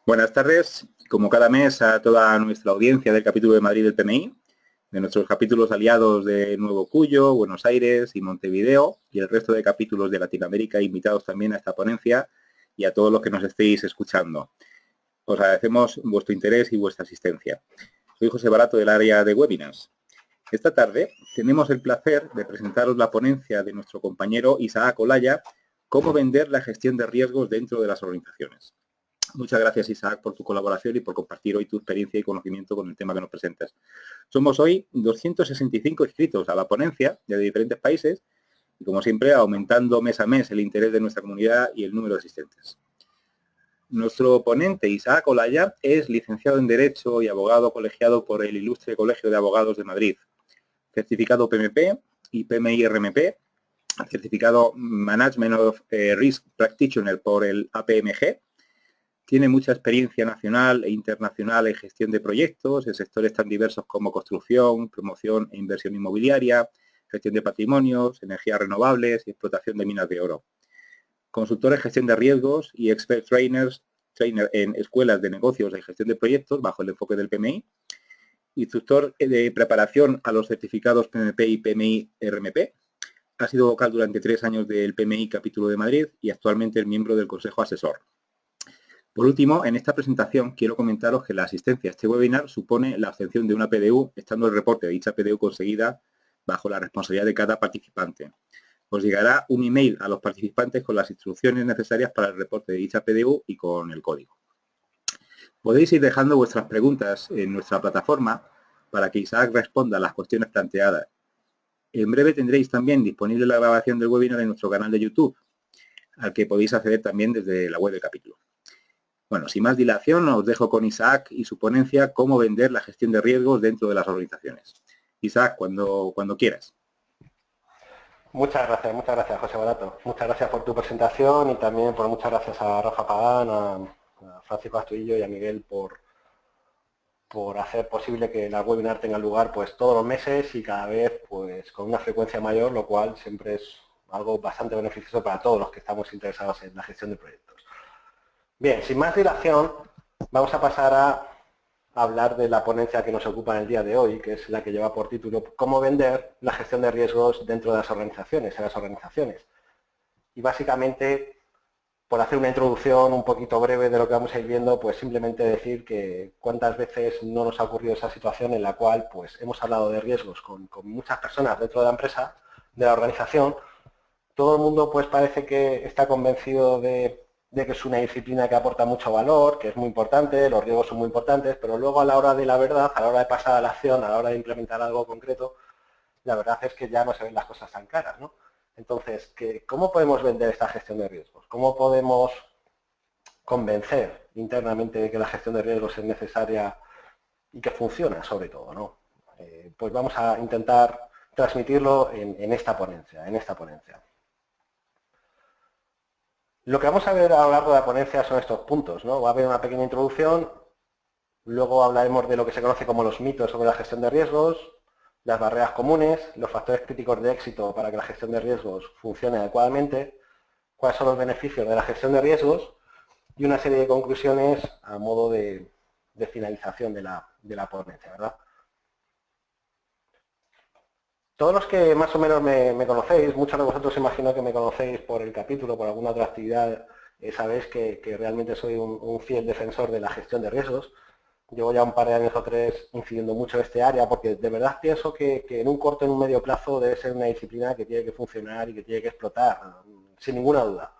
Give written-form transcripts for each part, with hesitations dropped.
Buenas tardes, como cada mes a toda nuestra audiencia del capítulo de Madrid del PMI, de nuestros capítulos aliados de Nuevo Cuyo, Buenos Aires y Montevideo, y el resto de capítulos de Latinoamérica invitados también a esta ponencia, y a todos los que nos estéis escuchando. Os agradecemos vuestro interés y vuestra asistencia. Soy José Barato del área de webinars. Esta tarde tenemos el placer de presentaros la ponencia de nuestro compañero Isaac Olaya, cómo vender la gestión de riesgos dentro de las organizaciones. Muchas gracias, Isaac, por tu colaboración y por compartir hoy tu experiencia y conocimiento con el tema que nos presentas. Somos hoy 265 inscritos a la ponencia de diferentes países y, como siempre, aumentando mes a mes el interés de nuestra comunidad y el número de asistentes. Nuestro ponente, Isaac Olaya, es licenciado en Derecho y abogado colegiado por el Ilustre Colegio de Abogados de Madrid, certificado PMP y PMI-RMP, certificado Management of Risk Practitioner por el APMG. Tiene mucha experiencia nacional e internacional en gestión de proyectos en sectores tan diversos como construcción, promoción e inversión inmobiliaria, gestión de patrimonios, energías renovables y explotación de minas de oro. Consultor en gestión de riesgos y expert trainer en escuelas de negocios de gestión de proyectos bajo el enfoque del PMI. Instructor de preparación a los certificados PMP y PMI-RMP. Ha sido vocal durante 3 años del PMI Capítulo de Madrid y actualmente es miembro del Consejo Asesor. Por último, en esta presentación quiero comentaros que la asistencia a este webinar supone la obtención de una PDU, estando el reporte de dicha PDU conseguida bajo la responsabilidad de cada participante. Os llegará un email a los participantes con las instrucciones necesarias para el reporte de dicha PDU y con el código. Podéis ir dejando vuestras preguntas en nuestra plataforma para que Isaac responda a las cuestiones planteadas. En breve tendréis también disponible la grabación del webinar en nuestro canal de YouTube, al que podéis acceder también desde la web del capítulo. Bueno, sin más dilación, os dejo con Isaac y su ponencia Cómo vender la gestión de riesgos dentro de las organizaciones. Isaac, cuando quieras. Muchas gracias, José Barato. Muchas gracias por tu presentación y también muchas gracias a Rafa Pagán, a Francisco Astudillo y a Miguel por hacer posible que la webinar tenga lugar pues todos los meses y cada vez pues con una frecuencia mayor, lo cual siempre es algo bastante beneficioso para todos los que estamos interesados en la gestión de proyectos. Bien, sin más dilación, vamos a pasar a hablar de la ponencia que nos ocupa en el día de hoy, que es la que lleva por título Cómo vender la gestión de riesgos dentro de las organizaciones, en las organizaciones. Y básicamente, por hacer una introducción un poquito breve de lo que vamos a ir viendo, pues simplemente decir que cuántas veces no nos ha ocurrido esa situación en la cual pues hemos hablado de riesgos con muchas personas dentro de la empresa, de la organización. Todo el mundo pues parece que está convencido de que es una disciplina que aporta mucho valor, que es muy importante, los riesgos son muy importantes, pero luego a la hora de la verdad, a la hora de pasar a la acción, a la hora de implementar algo concreto, la verdad es que ya no se ven las cosas tan caras, ¿no? Entonces, ¿cómo podemos vender esta gestión de riesgos? ¿Cómo podemos convencer internamente de que la gestión de riesgos es necesaria y que funciona sobre todo, ¿no? Pues vamos a intentar transmitirlo en esta ponencia, Lo que vamos a ver a lo largo de la ponencia son estos puntos, ¿no? Va a haber una pequeña introducción, luego hablaremos de lo que se conoce como los mitos sobre la gestión de riesgos, las barreras comunes, los factores críticos de éxito para que la gestión de riesgos funcione adecuadamente, cuáles son los beneficios de la gestión de riesgos y una serie de conclusiones a modo de finalización de la ponencia, ¿verdad? Todos los que más o menos me conocéis, muchos de vosotros imagino que me conocéis por el capítulo, por alguna otra actividad, sabéis que realmente soy un fiel defensor de la gestión de riesgos. Llevo ya un par de años o 3 incidiendo mucho en este área porque de verdad pienso que en un corto y en un medio plazo debe ser una disciplina que tiene que funcionar y que tiene que explotar, sin ninguna duda.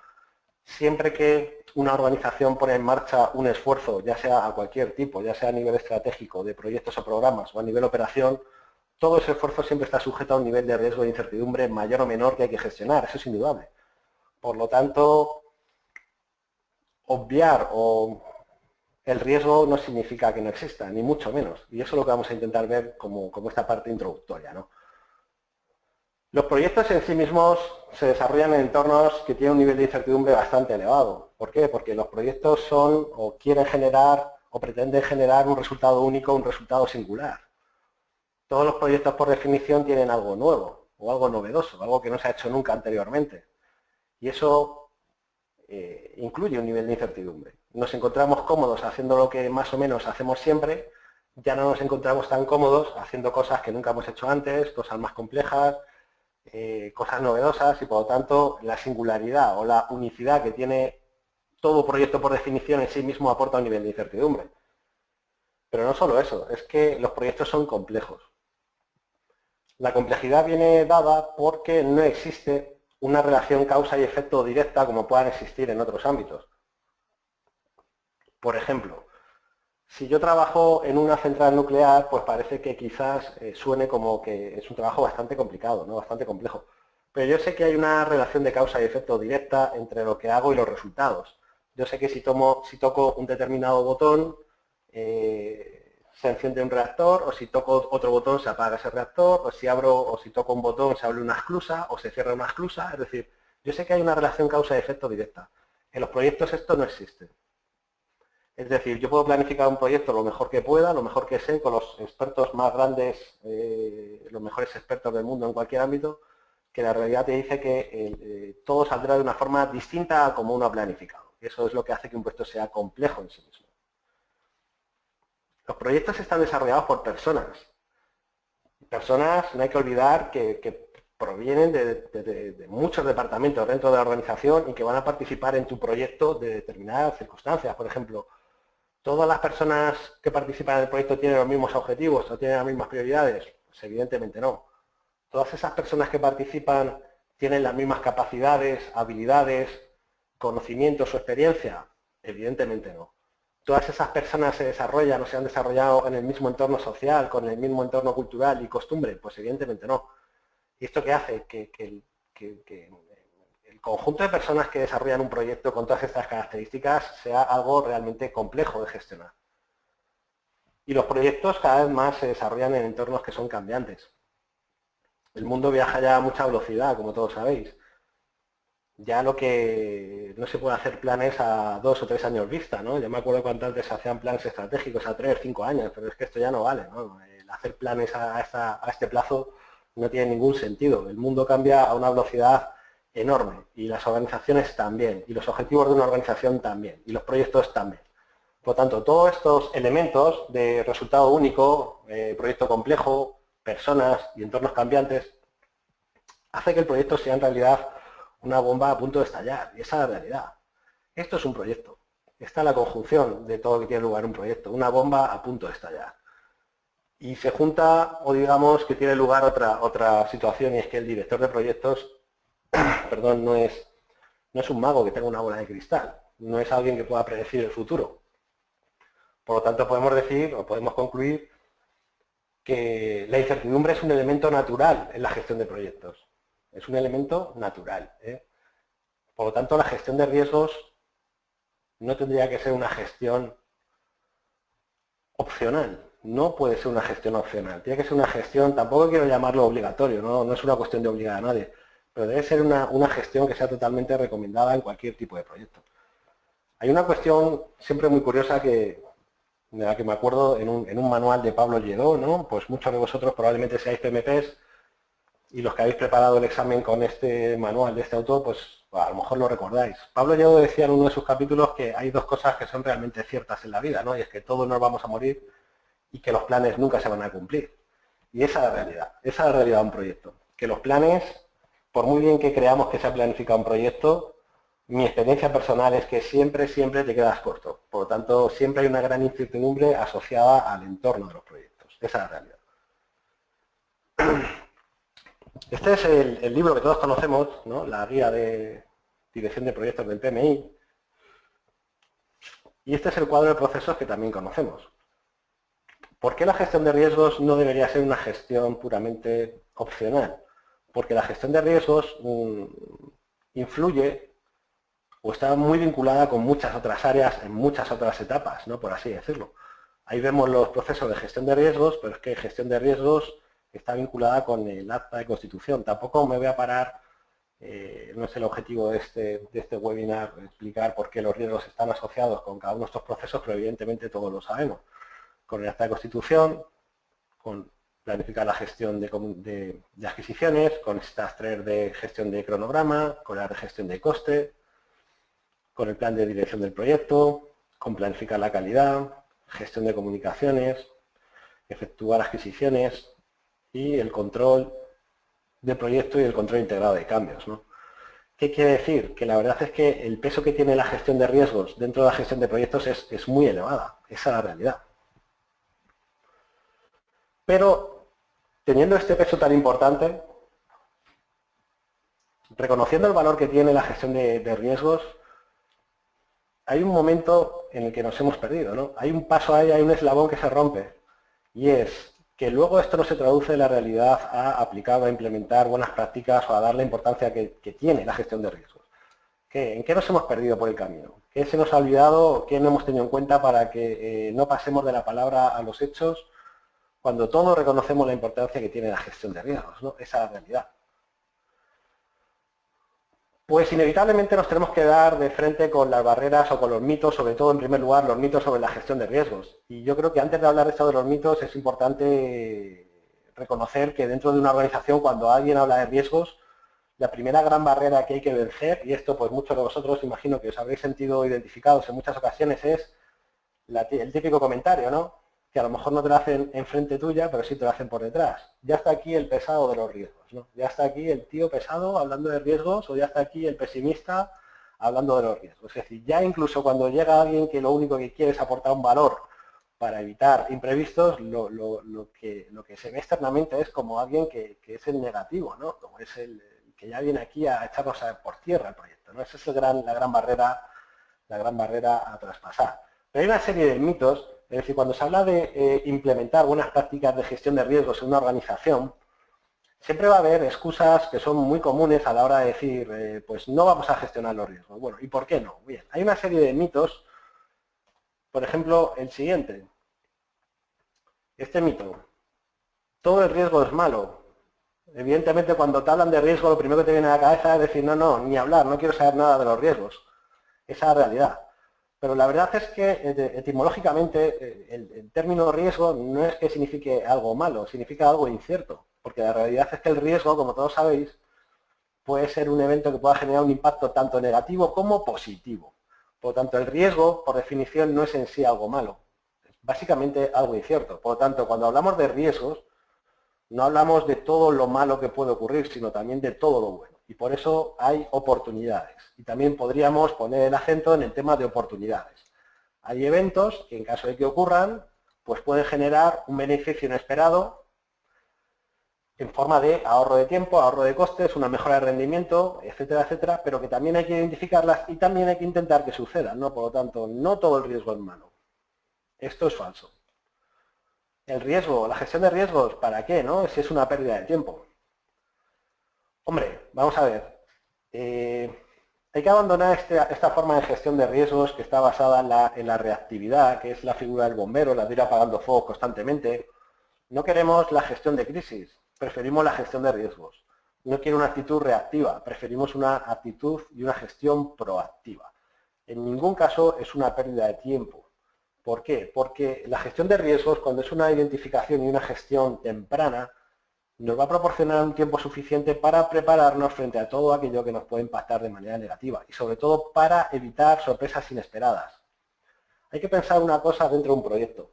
Siempre que una organización pone en marcha un esfuerzo, ya sea a cualquier tipo, ya sea a nivel estratégico, de proyectos o programas o a nivel operación, todo ese esfuerzo siempre está sujeto a un nivel de riesgo e incertidumbre mayor o menor que hay que gestionar, eso es indudable. Por lo tanto, obviar el riesgo no significa que no exista, ni mucho menos. Y eso es lo que vamos a intentar ver como esta parte introductoria, ¿no? Los proyectos en sí mismos se desarrollan en entornos que tienen un nivel de incertidumbre bastante elevado. ¿Por qué? Porque los proyectos son o quieren generar o pretenden generar un resultado único, un resultado singular. Todos los proyectos por definición tienen algo nuevo o algo novedoso, algo que no se ha hecho nunca anteriormente. Y eso incluye un nivel de incertidumbre. nos encontramos cómodos haciendo lo que más o menos hacemos siempre, ya no nos encontramos tan cómodos haciendo cosas que nunca hemos hecho antes, cosas más complejas, cosas novedosas, y por lo tanto la singularidad o la unicidad que tiene todo proyecto por definición en sí mismo aporta un nivel de incertidumbre. Pero no solo eso, es que los proyectos son complejos. La complejidad viene dada porque no existe una relación causa y efecto directa como puedan existir en otros ámbitos. Por ejemplo, si yo trabajo en una central nuclear, pues parece que quizás suene como que es un trabajo bastante complicado, ¿no? Bastante complejo. Pero yo sé que hay una relación de causa y efecto directa entre lo que hago y los resultados. Yo sé que si toco un determinado botón, se enciende un reactor, o si toco otro botón se apaga ese reactor, o si toco un botón se abre una esclusa, o se cierra una esclusa. Es decir, yo sé que hay una relación causa y efecto directa. En los proyectos esto no existe. Es decir, yo puedo planificar un proyecto lo mejor que pueda, lo mejor que sé, con los expertos más grandes, los mejores expertos del mundo en cualquier ámbito, que la realidad te dice que todo saldrá de una forma distinta a como uno ha planificado. Y eso es lo que hace que un proyecto sea complejo en sí mismo. Los proyectos están desarrollados por personas. Personas, no hay que olvidar que provienen de muchos departamentos dentro de la organización y que van a participar en tu proyecto de determinadas circunstancias. Por ejemplo, ¿todas las personas que participan en el proyecto tienen los mismos objetivos o tienen las mismas prioridades? Pues evidentemente no. ¿Todas esas personas que participan tienen las mismas capacidades, habilidades, conocimientos o experiencia? Evidentemente no. ¿Todas esas personas se desarrollan o se han desarrollado en el mismo entorno social, con el mismo entorno cultural y costumbre? Pues evidentemente no. ¿Y esto qué hace? Que el conjunto de personas que desarrollan un proyecto con todas estas características sea algo realmente complejo de gestionar. Y los proyectos cada vez más se desarrollan en entornos que son cambiantes. El mundo viaja ya a mucha velocidad, como todos sabéis. Ya lo que no se puede hacer planes a 2 o 3 años vista, ¿no? Yo me acuerdo cuando antes se hacían planes estratégicos a 3, 5 años, pero es que esto ya no vale, ¿no? El hacer planes a este plazo no tiene ningún sentido. El mundo cambia a una velocidad enorme, y las organizaciones también, y los objetivos de una organización también, y los proyectos también. Por lo tanto, todos estos elementos de resultado único, proyecto complejo, personas y entornos cambiantes, hace que el proyecto sea en realidad una bomba a punto de estallar, y esa es la realidad. Esto es un proyecto. Esta es la conjunción de todo lo que tiene lugar en un proyecto, una bomba a punto de estallar. Y se junta, o digamos que tiene lugar otra situación, y es que el director de proyectos, perdón, no es un mago que tenga una bola de cristal, no es alguien que pueda predecir el futuro. Por lo tanto, podemos decir, o podemos concluir, que la incertidumbre es un elemento natural en la gestión de proyectos. Es un elemento natural. Por lo tanto, la gestión de riesgos no tendría que ser una gestión opcional. No puede ser una gestión opcional. Tiene que ser una gestión, tampoco quiero llamarlo obligatorio, no es una cuestión de obligar a nadie, pero debe ser una gestión que sea totalmente recomendada en cualquier tipo de proyecto. Hay una cuestión siempre muy curiosa de la que me acuerdo en un manual de Pablo Lledó, ¿no? Pues muchos de vosotros probablemente seáis PMPs, y los que habéis preparado el examen con este manual de este autor, pues a lo mejor lo recordáis. Pablo Lledó decía en uno de sus capítulos que hay dos cosas que son realmente ciertas en la vida, ¿no? Y es que todos nos vamos a morir y que los planes nunca se van a cumplir. Y esa es la realidad, esa es la realidad de un proyecto. Que los planes, por muy bien que creamos que se ha planificado un proyecto, mi experiencia personal es que siempre te quedas corto. Por lo tanto, siempre hay una gran incertidumbre asociada al entorno de los proyectos. Esa es la realidad. Este es el libro que todos conocemos, ¿no? La guía de dirección de proyectos del PMI. Y este es el cuadro de procesos que también conocemos. ¿Por qué la gestión de riesgos no debería ser una gestión puramente opcional? Porque la gestión de riesgos influye o está muy vinculada con muchas otras áreas en muchas otras etapas, ¿no? Por así decirlo. Ahí vemos los procesos de gestión de riesgos, pero es que gestión de riesgos está vinculada con el acta de constitución. Tampoco me voy a parar, no es el objetivo de este webinar, explicar por qué los riesgos están asociados con cada uno de estos procesos, pero evidentemente todos lo sabemos. Con el acta de constitución, con planificar la gestión de adquisiciones, con estas 3 de gestión de cronograma, con la de gestión de coste, con el plan de dirección del proyecto, con planificar la calidad, gestión de comunicaciones, efectuar adquisiciones y el control de proyecto y el control integrado de cambios, ¿no? ¿Qué quiere decir? Que la verdad es que el peso que tiene la gestión de riesgos dentro de la gestión de proyectos es muy elevada. Esa es la realidad. Pero, teniendo este peso tan importante, reconociendo el valor que tiene la gestión de riesgos, hay un momento en el que nos hemos perdido, ¿no? Hay un paso ahí, hay un eslabón que se rompe. Y es que luego esto no se traduce en la realidad a aplicar, a implementar buenas prácticas o a dar la importancia que tiene la gestión de riesgos. ¿En qué nos hemos perdido por el camino? ¿Qué se nos ha olvidado? ¿Qué no hemos tenido en cuenta para que no pasemos de la palabra a los hechos cuando todos reconocemos la importancia que tiene la gestión de riesgos, ¿no? Esa es la realidad. Pues inevitablemente nos tenemos que dar de frente con las barreras o con los mitos, sobre todo en primer lugar los mitos sobre la gestión de riesgos. Y yo creo que antes de hablar de esto de los mitos es importante reconocer que dentro de una organización cuando alguien habla de riesgos, la primera gran barrera que hay que vencer, y esto pues muchos de vosotros imagino que os habréis sentido identificados en muchas ocasiones, es el típico comentario, ¿no? Que a lo mejor no te lo hacen enfrente tuya, pero sí te lo hacen por detrás. Ya está aquí el pesado de los riesgos, ¿no? Ya está aquí el tío pesado hablando de riesgos o ya está aquí el pesimista hablando de los riesgos. Es decir, ya incluso cuando llega alguien que lo único que quiere es aportar un valor para evitar imprevistos, lo que se ve externamente es como alguien que es el negativo, ¿no? Como es el que ya viene aquí a echarnos por tierra el proyecto, ¿no? Esa es la gran barrera a traspasar. Pero hay una serie de mitos, es decir, cuando se habla de implementar buenas prácticas de gestión de riesgos en una organización, siempre va a haber excusas que son muy comunes a la hora de decir, pues no vamos a gestionar los riesgos. Bueno, ¿y por qué no? Bien, hay una serie de mitos, por ejemplo, el siguiente. Este mito, todo el riesgo es malo. Evidentemente, cuando te hablan de riesgo, lo primero que te viene a la cabeza es decir, no, ni hablar, no quiero saber nada de los riesgos. Esa es la realidad. Pero la verdad es que etimológicamente el término riesgo no es que signifique algo malo, significa algo incierto. Porque la realidad es que el riesgo, como todos sabéis, puede ser un evento que pueda generar un impacto tanto negativo como positivo. Por lo tanto, el riesgo, por definición, no es en sí algo malo. Es básicamente algo incierto. Por lo tanto, cuando hablamos de riesgos, no hablamos de todo lo malo que puede ocurrir, sino también de todo lo bueno. Y por eso hay oportunidades. Y también podríamos poner el acento en el tema de oportunidades. Hay eventos que en caso de que ocurran, pues pueden generar un beneficio inesperado en forma de ahorro de tiempo, ahorro de costes, una mejora de rendimiento, etcétera, etcétera, pero que también hay que identificarlas y también hay que intentar que sucedan, ¿no? Por lo tanto, no todo el riesgo es malo. Esto es falso. El riesgo, la gestión de riesgos, ¿para qué, no? Si es una pérdida de tiempo. Hombre, vamos a ver. Hay que abandonar esta forma de gestión de riesgos que está basada en la reactividad, que es la figura del bombero, la de ir apagando fuegos constantemente. No queremos la gestión de crisis, preferimos la gestión de riesgos. No quiero una actitud reactiva, preferimos una actitud y una gestión proactiva. En ningún caso es una pérdida de tiempo. ¿Por qué? Porque la gestión de riesgos, cuando es una identificación y una gestión temprana, nos va a proporcionar un tiempo suficiente para prepararnos frente a todo aquello que nos puede impactar de manera negativa y sobre todo para evitar sorpresas inesperadas. Hay que pensar una cosa dentro de un proyecto.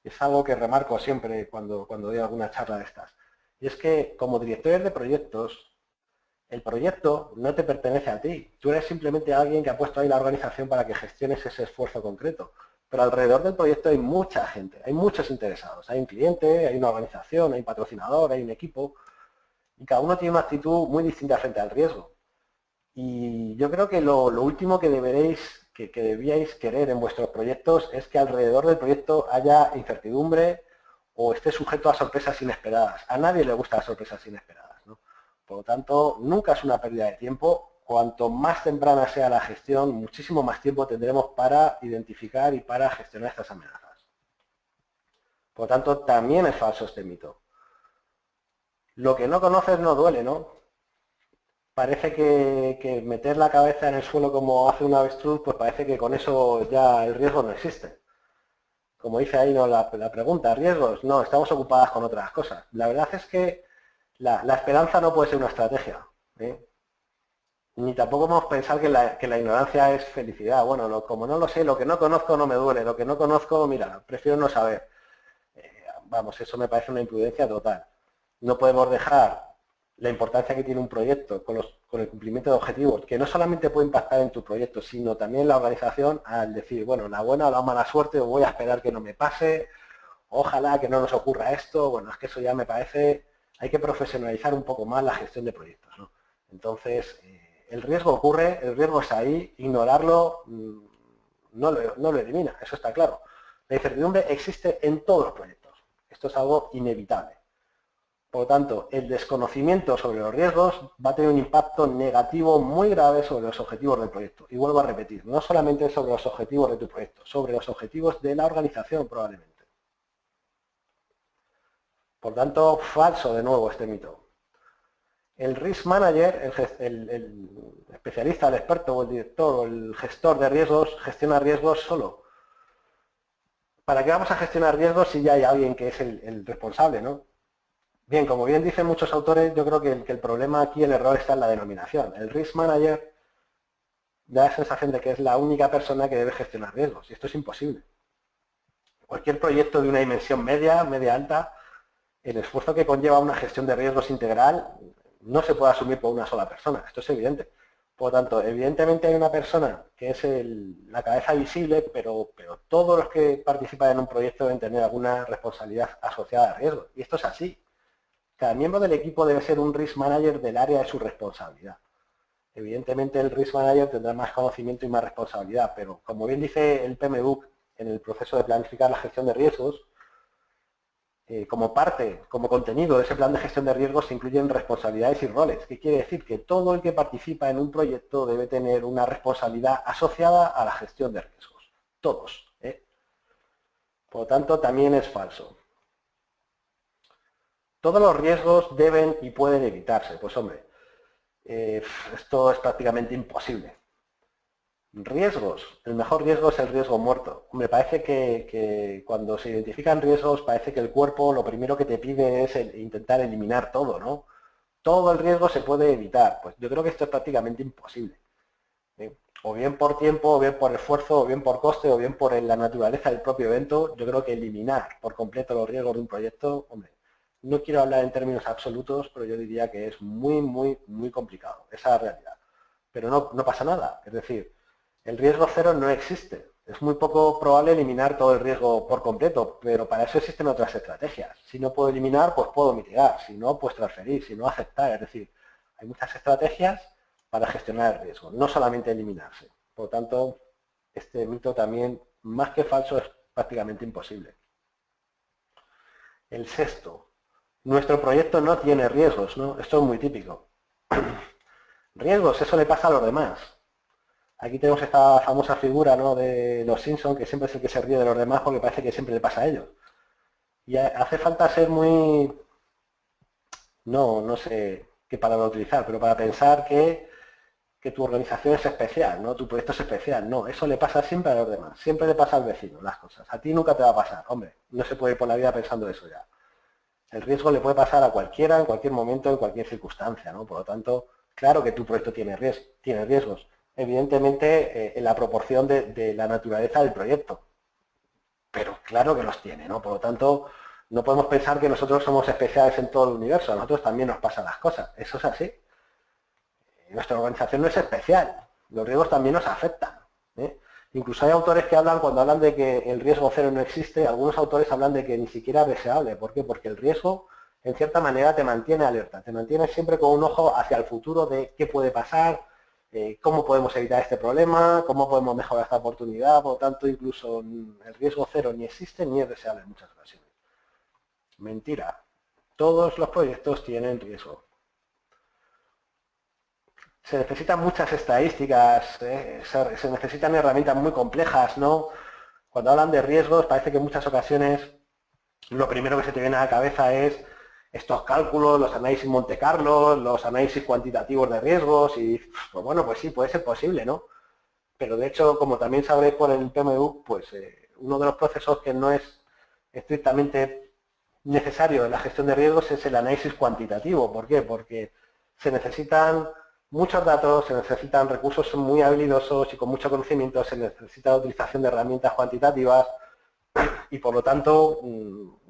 Es algo que remarco siempre cuando doy alguna charla de estas. Y es que como directores de proyectos, el proyecto no te pertenece a ti. Tú eres simplemente alguien que ha puesto ahí la organización para que gestiones ese esfuerzo concreto. Pero alrededor del proyecto hay mucha gente, hay muchos interesados. Hay un cliente, hay una organización, hay un patrocinador, hay un equipo. Y cada uno tiene una actitud muy distinta frente al riesgo. Y yo creo que lo último que debíais querer en vuestros proyectos es que alrededor del proyecto haya incertidumbre o esté sujeto a sorpresas inesperadas. A nadie le gustan las sorpresas inesperadas, ¿no? Por lo tanto, nunca es una pérdida de tiempo. Cuanto más temprana sea la gestión, muchísimo más tiempo tendremos para identificar y para gestionar estas amenazas. Por lo tanto, también es falso este mito. Lo que no conoces no duele, ¿no? Parece que meter la cabeza en el suelo como hace un avestruz, pues parece que con eso ya el riesgo no existe. Como dice ahí, ¿no? la pregunta, ¿riesgos? No, estamos ocupadas con otras cosas. La verdad es que la esperanza no puede ser una estrategia, ¿eh? ni tampoco podemos pensar que la ignorancia es felicidad. Bueno, como no lo sé, lo que no conozco no me duele, lo que no conozco, mira, prefiero no saber. Vamos, eso me parece una imprudencia total. No podemos dejar la importancia que tiene un proyecto con el cumplimiento de objetivos, que no solamente puede impactar en tu proyecto, sino también en la organización, al decir, bueno, la buena o la mala suerte, voy a esperar que no me pase, ojalá que no nos ocurra esto. Bueno, es que eso ya me parece, hay que profesionalizar un poco más la gestión de proyectos, ¿no? Entonces, el riesgo ocurre, el riesgo es ahí, ignorarlo no lo elimina, eso está claro. La incertidumbre existe en todos los proyectos, esto es algo inevitable. Por lo tanto, el desconocimiento sobre los riesgos va a tener un impacto negativo muy grave sobre los objetivos del proyecto. Y vuelvo a repetir, no solamente sobre los objetivos de tu proyecto, sobre los objetivos de la organización probablemente. Por tanto, falso de nuevo este mito. El risk manager, el especialista, el experto o el director o el gestor de riesgos, gestiona riesgos solo. ¿Para qué vamos a gestionar riesgos si ya hay alguien que es el responsable, ¿no? Bien, como bien dicen muchos autores, yo creo que el problema aquí, el error está en la denominación. El risk manager da la sensación de que es la única persona que debe gestionar riesgos, y esto es imposible. Cualquier proyecto de una dimensión media, media alta, el esfuerzo que conlleva una gestión de riesgos integral no se puede asumir por una sola persona, esto es evidente. Por lo tanto, evidentemente hay una persona que es la cabeza visible, pero todos los que participan en un proyecto deben tener alguna responsabilidad asociada a riesgos, y esto es así. Cada miembro del equipo debe ser un risk manager del área de su responsabilidad. Evidentemente el risk manager tendrá más conocimiento y más responsabilidad, pero como bien dice el PMBOK en el proceso de planificar la gestión de riesgos, como parte, como contenido de ese plan de gestión de riesgos se incluyen responsabilidades y roles. ¿Qué quiere decir? Que todo el que participa en un proyecto debe tener una responsabilidad asociada a la gestión de riesgos. Todos. Por lo tanto, también es falso. Todos los riesgos deben y pueden evitarse. Pues hombre, esto es prácticamente imposible. Riesgos. El mejor riesgo es el riesgo muerto. Me parece que cuando se identifican riesgos, parece que el cuerpo lo primero que te pide es intentar eliminar todo, ¿no? Todo el riesgo se puede evitar. Pues yo creo que esto es prácticamente imposible. O bien por tiempo, o bien por esfuerzo, o bien por coste, o bien por la naturaleza del propio evento. Yo creo que eliminar por completo los riesgos de un proyecto, hombre, no quiero hablar en términos absolutos, pero yo diría que es muy, muy, muy complicado. Esa es la realidad. Pero no pasa nada. Es decir, el riesgo cero no existe. Es muy poco probable eliminar todo el riesgo por completo, pero para eso existen otras estrategias. Si no puedo eliminar, pues puedo mitigar. Si no, pues transferir. Si no, aceptar. Es decir, hay muchas estrategias para gestionar el riesgo, no solamente eliminarse. Por lo tanto, este mito también, más que falso, es prácticamente imposible. El sexto, nuestro proyecto no tiene riesgos, ¿no? Esto es muy típico. Riesgos, eso le pasa a los demás. Aquí tenemos esta famosa figura, ¿no?, de los Simpsons, que siempre es el que se ríe de los demás porque parece que siempre le pasa a ellos. Y hace falta ser muy, no sé qué palabra utilizar, pero para pensar que tu organización es especial, ¿no? Tu proyecto es especial. No, eso le pasa siempre a los demás. Siempre le pasa al vecino las cosas. A ti nunca te va a pasar. Hombre, no se puede ir por la vida pensando eso ya. El riesgo le puede pasar a cualquiera, en cualquier momento, en cualquier circunstancia, ¿no? Por lo tanto, claro que tu proyecto tiene riesgos. Evidentemente, en la proporción de la naturaleza del proyecto. Pero claro que los tiene, ¿no? Por lo tanto, no podemos pensar que nosotros somos especiales en todo el universo. A nosotros también nos pasan las cosas. Eso es así. Nuestra organización no es especial. Los riesgos también nos afectan. Incluso hay autores que hablan, cuando hablan de que el riesgo cero no existe, algunos autores hablan de que ni siquiera es deseable. ¿Por qué? Porque el riesgo, en cierta manera, te mantiene alerta, te mantiene siempre con un ojo hacia el futuro de qué puede pasar, cómo podemos evitar este problema, cómo podemos mejorar esta oportunidad. Por lo tanto, incluso el riesgo cero ni existe ni es deseable en muchas ocasiones. Mentira. Todos los proyectos tienen riesgo. Se necesitan muchas estadísticas, se necesitan herramientas muy complejas, ¿no? Cuando hablan de riesgos, parece que en muchas ocasiones lo primero que se te viene a la cabeza es estos cálculos, los análisis Monte Carlo, los análisis cuantitativos de riesgos y, pues bueno, pues sí, puede ser posible, ¿no? Pero de hecho, como también sabréis por el PMU, pues uno de los procesos que no es estrictamente necesario en la gestión de riesgos es el análisis cuantitativo. ¿Por qué? Porque se necesitan muchos datos, se necesitan recursos muy habilidosos y con mucho conocimiento, se necesita la utilización de herramientas cuantitativas y por lo tanto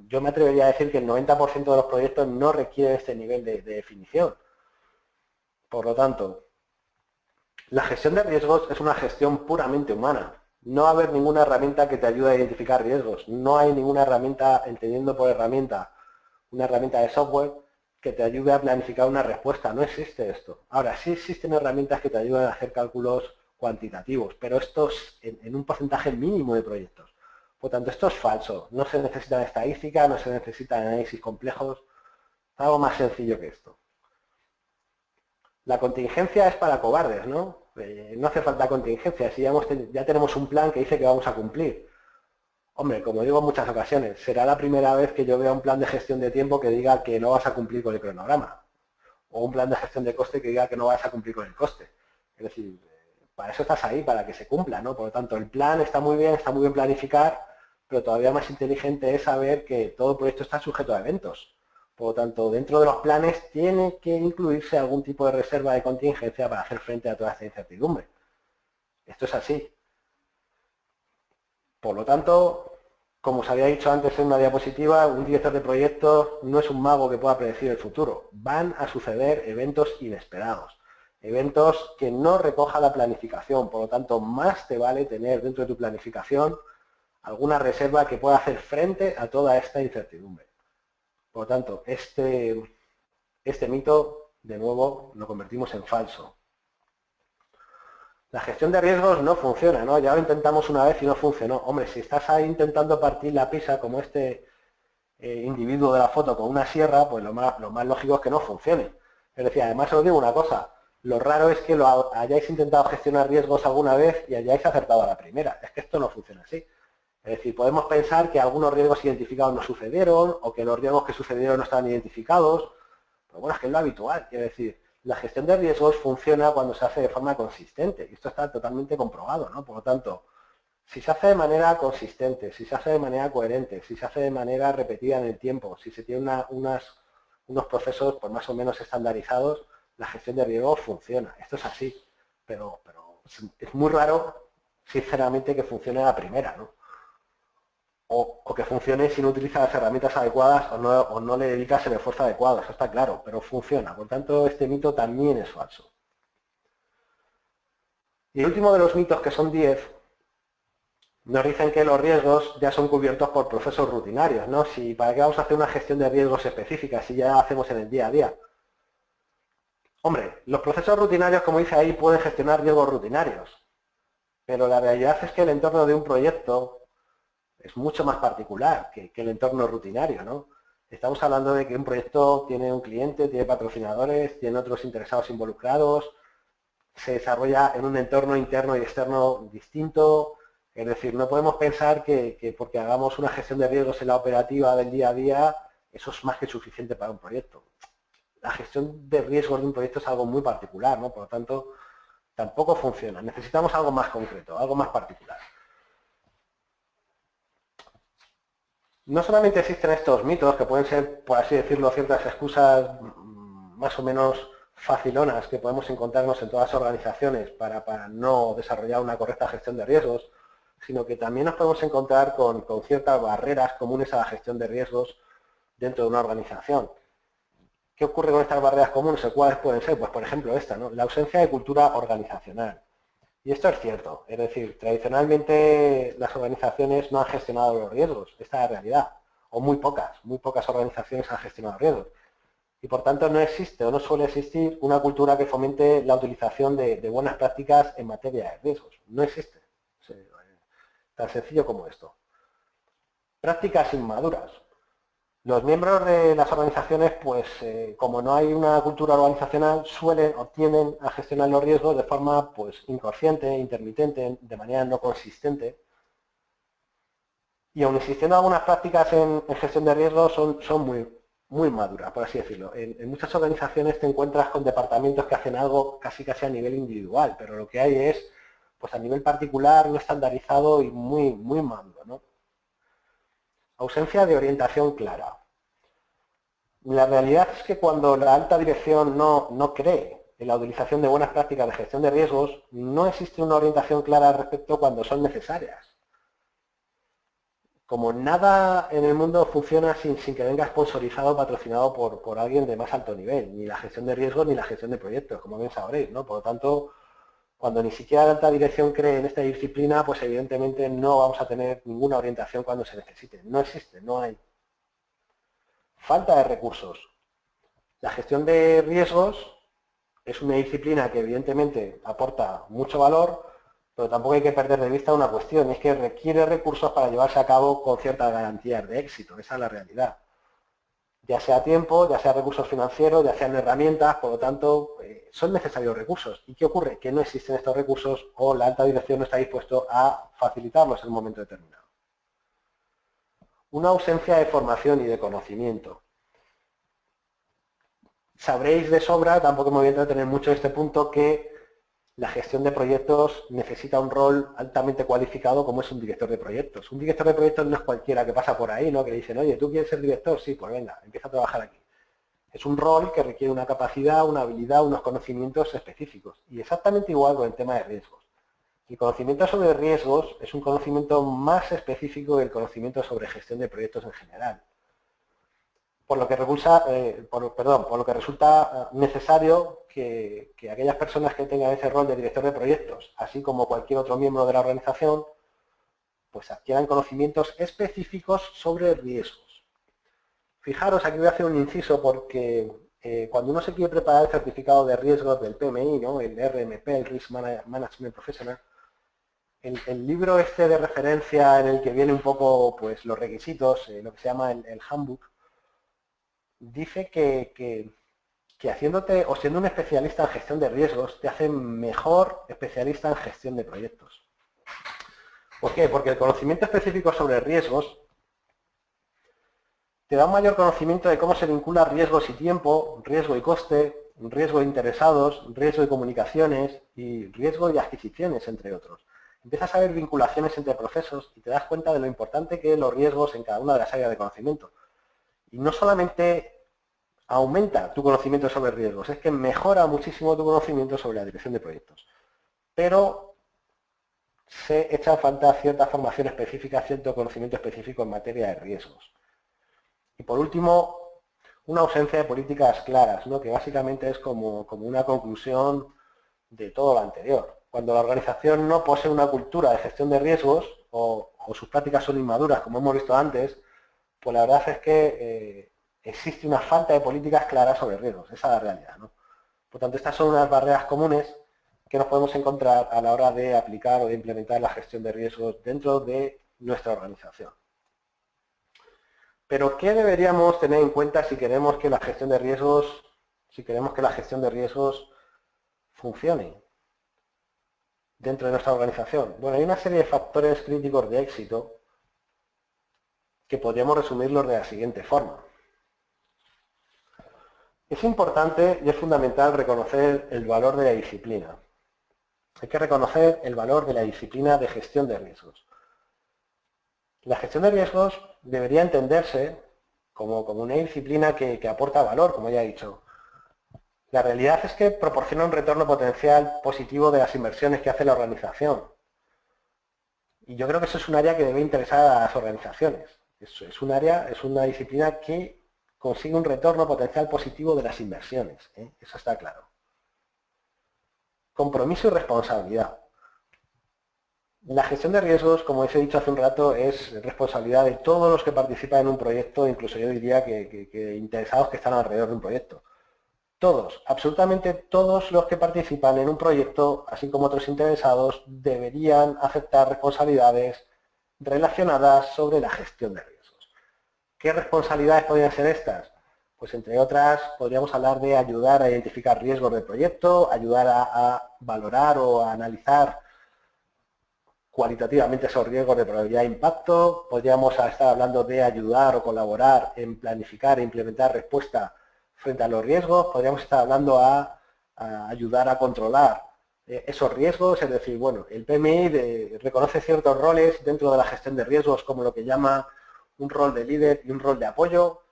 yo me atrevería a decir que el 90% de los proyectos no requiere este nivel de definición. Por lo tanto, la gestión de riesgos es una gestión puramente humana. No va a haber ninguna herramienta que te ayude a identificar riesgos. No hay ninguna herramienta, entendiendo por herramienta, una herramienta de software que te ayude a planificar una respuesta. No existe esto. Ahora, sí existen herramientas que te ayudan a hacer cálculos cuantitativos, pero estos en un porcentaje mínimo de proyectos. Por tanto, esto es falso. No se necesita estadística, no se necesita análisis complejos. Es algo más sencillo que esto. La contingencia es para cobardes, ¿no? No hace falta contingencia. Si ya tenemos un plan que dice que vamos a cumplir. Hombre, como digo en muchas ocasiones, será la primera vez que yo vea un plan de gestión de tiempo que diga que no vas a cumplir con el cronograma. O un plan de gestión de coste que diga que no vas a cumplir con el coste. Es decir, para eso estás ahí, para que se cumpla, ¿no? Por lo tanto, el plan está muy bien planificar, pero todavía más inteligente es saber que todo proyecto está sujeto a eventos. Por lo tanto, dentro de los planes tiene que incluirse algún tipo de reserva de contingencia para hacer frente a toda esta incertidumbre. Esto es así. Por lo tanto, como os había dicho antes en una diapositiva, un director de proyectos no es un mago que pueda predecir el futuro. Van a suceder eventos inesperados, eventos que no recoja la planificación. Por lo tanto, más te vale tener dentro de tu planificación alguna reserva que pueda hacer frente a toda esta incertidumbre. Por lo tanto, este mito, de nuevo, lo convertimos en falso. La gestión de riesgos no funciona, ¿no? Ya lo intentamos una vez y no funcionó. Hombre, si estás ahí intentando partir la pizza como este individuo de la foto con una sierra, pues lo más lógico es que no funcione. Es decir, además os digo una cosa, lo raro es que lo hayáis intentado gestionar riesgos alguna vez y hayáis acertado a la primera. Es que esto no funciona así. Es decir, podemos pensar que algunos riesgos identificados no sucedieron o que los riesgos que sucedieron no estaban identificados, pero bueno, es que es lo habitual. Es decir, la gestión de riesgos funciona cuando se hace de forma consistente y esto está totalmente comprobado, ¿no? Por lo tanto, si se hace de manera consistente, si se hace de manera coherente, si se hace de manera repetida en el tiempo, si se tiene unos procesos pues, más o menos estandarizados, la gestión de riesgos funciona. Esto es así, pero es muy raro, sinceramente, que funcione a la primera, ¿no? O que funcione si no utiliza las herramientas adecuadas o no le dedicas el esfuerzo adecuado, eso está claro, pero funciona. Por tanto, este mito también es falso. Y el último de los mitos, que son 10, nos dicen que los riesgos ya son cubiertos por procesos rutinarios, ¿no? ¿Para qué vamos a hacer una gestión de riesgos específica si ya hacemos en el día a día? Hombre, los procesos rutinarios, como dice ahí, pueden gestionar riesgos rutinarios, pero la realidad es que el entorno de un proyecto es mucho más particular que el entorno rutinario, ¿no? Estamos hablando de que un proyecto tiene un cliente, tiene patrocinadores, tiene otros interesados involucrados, se desarrolla en un entorno interno y externo distinto. Es decir, no podemos pensar que porque hagamos una gestión de riesgos en la operativa del día a día, eso es más que suficiente para un proyecto. La gestión de riesgos de un proyecto es algo muy particular, ¿no? Por lo tanto, tampoco funciona. Necesitamos algo más concreto, algo más particular. No solamente existen estos mitos, que pueden ser, por así decirlo, ciertas excusas más o menos facilonas que podemos encontrarnos en todas las organizaciones para no desarrollar una correcta gestión de riesgos, sino que también nos podemos encontrar con ciertas barreras comunes a la gestión de riesgos dentro de una organización. ¿Qué ocurre con estas barreras comunes? ¿Cuáles pueden ser? Pues, por ejemplo, esta, ¿no? La ausencia de cultura organizacional. Y esto es cierto, es decir, tradicionalmente las organizaciones no han gestionado los riesgos, esta es la realidad, o muy pocas organizaciones han gestionado riesgos. Y por tanto no existe o no suele existir una cultura que fomente la utilización de buenas prácticas en materia de riesgos. No existe. Tan sencillo como esto. Prácticas inmaduras. Los miembros de las organizaciones, pues como no hay una cultura organizacional, suelen o tienden a gestionar los riesgos de forma pues inconsciente, intermitente, de manera no consistente. Y aun existiendo algunas prácticas en gestión de riesgos, son muy maduras, por así decirlo. En muchas organizaciones te encuentras con departamentos que hacen algo casi a nivel individual, pero lo que hay es, pues a nivel particular, no estandarizado y muy maduro, ¿no? Ausencia de orientación clara. La realidad es que cuando la alta dirección no cree en la utilización de buenas prácticas de gestión de riesgos, no existe una orientación clara al respecto cuando son necesarias. Como nada en el mundo funciona sin que venga sponsorizado o patrocinado por alguien de más alto nivel, ni la gestión de riesgos ni la gestión de proyectos, como bien sabréis, ¿no? Por lo tanto, cuando ni siquiera la alta dirección cree en esta disciplina, pues evidentemente no vamos a tener ninguna orientación cuando se necesite. No existe, no hay. Falta de recursos. La gestión de riesgos es una disciplina que evidentemente aporta mucho valor, pero tampoco hay que perder de vista una cuestión, es que requiere recursos para llevarse a cabo con ciertas garantías de éxito, esa es la realidad. Ya sea tiempo, ya sea recursos financieros, ya sean herramientas, por lo tanto, son necesarios recursos. ¿Y qué ocurre? Que no existen estos recursos o la alta dirección no está dispuesto a facilitarlos en un momento determinado. Una ausencia de formación y de conocimiento. Sabréis de sobra, tampoco me voy a entretener mucho en este punto, que la gestión de proyectos necesita un rol altamente cualificado como es un director de proyectos. Un director de proyectos no es cualquiera que pasa por ahí, ¿no? Que le dicen, oye, ¿tú quieres ser director? Sí, pues venga, empieza a trabajar aquí. Es un rol que requiere una capacidad, una habilidad, unos conocimientos específicos. Y exactamente igual con el tema de riesgos. El conocimiento sobre riesgos es un conocimiento más específico que el conocimiento sobre gestión de proyectos en general. Por lo que resulta necesario que aquellas personas que tengan ese rol de director de proyectos, así como cualquier otro miembro de la organización, pues adquieran conocimientos específicos sobre riesgos. Fijaros, aquí voy a hacer un inciso porque cuando uno se quiere preparar el certificado de riesgos del PMI, ¿no? El RMP, el Risk Management Professional, el libro este de referencia en el que viene un poco pues, los requisitos, lo que se llama el handbook, dice que haciéndote o siendo un especialista en gestión de riesgos te hace mejor especialista en gestión de proyectos. ¿Por qué? Porque el conocimiento específico sobre riesgos te da un mayor conocimiento de cómo se vincula riesgos y tiempo, riesgo y coste, riesgo de interesados, riesgo de comunicaciones y riesgo de adquisiciones, entre otros. Empiezas a ver vinculaciones entre procesos y te das cuenta de lo importante que es los riesgos en cada una de las áreas de conocimiento. Y no solamente aumenta tu conocimiento sobre riesgos, es que mejora muchísimo tu conocimiento sobre la dirección de proyectos. Pero se echa falta cierta formación específica, cierto conocimiento específico en materia de riesgos. Y por último, una ausencia de políticas claras, ¿no? Que básicamente es como una conclusión de todo lo anterior. Cuando la organización no posee una cultura de gestión de riesgos o sus prácticas son inmaduras, como hemos visto antes, pues la verdad es que existe una falta de políticas claras sobre riesgos. Esa es la realidad, ¿no? Por tanto, estas son unas barreras comunes que nos podemos encontrar a la hora de aplicar o de implementar la gestión de riesgos dentro de nuestra organización. Pero, ¿qué deberíamos tener en cuenta si queremos que la gestión de riesgos, funcione dentro de nuestra organización? Bueno, hay una serie de factores críticos de éxito que podríamos resumirlos de la siguiente forma. Es importante y es fundamental reconocer el valor de la disciplina. Hay que reconocer el valor de la disciplina de gestión de riesgos. La gestión de riesgos debería entenderse como una disciplina que aporta valor, como ya he dicho. La realidad es que proporciona un retorno potencial positivo de las inversiones que hace la organización. Y yo creo que eso es un área que debe interesar a las organizaciones. Es una disciplina que consigue un retorno potencial positivo de las inversiones. Eso está claro. Compromiso y responsabilidad. La gestión de riesgos, como os he dicho hace un rato, es responsabilidad de todos los que participan en un proyecto, incluso yo diría que interesados que están alrededor de un proyecto. Todos, absolutamente todos los que participan en un proyecto, así como otros interesados, deberían aceptar responsabilidades relacionadas sobre la gestión de riesgos. ¿Qué responsabilidades podrían ser estas? Pues entre otras podríamos hablar de ayudar a identificar riesgos del proyecto, ayudar a valorar o a analizar cualitativamente esos riesgos de probabilidad de impacto, podríamos estar hablando de ayudar o colaborar en planificar e implementar respuesta frente a los riesgos, podríamos estar hablando a ayudar a controlar esos riesgos, es decir, bueno, el PMI reconoce ciertos roles dentro de la gestión de riesgos como lo que llama un rol de líder y un rol de apoyo.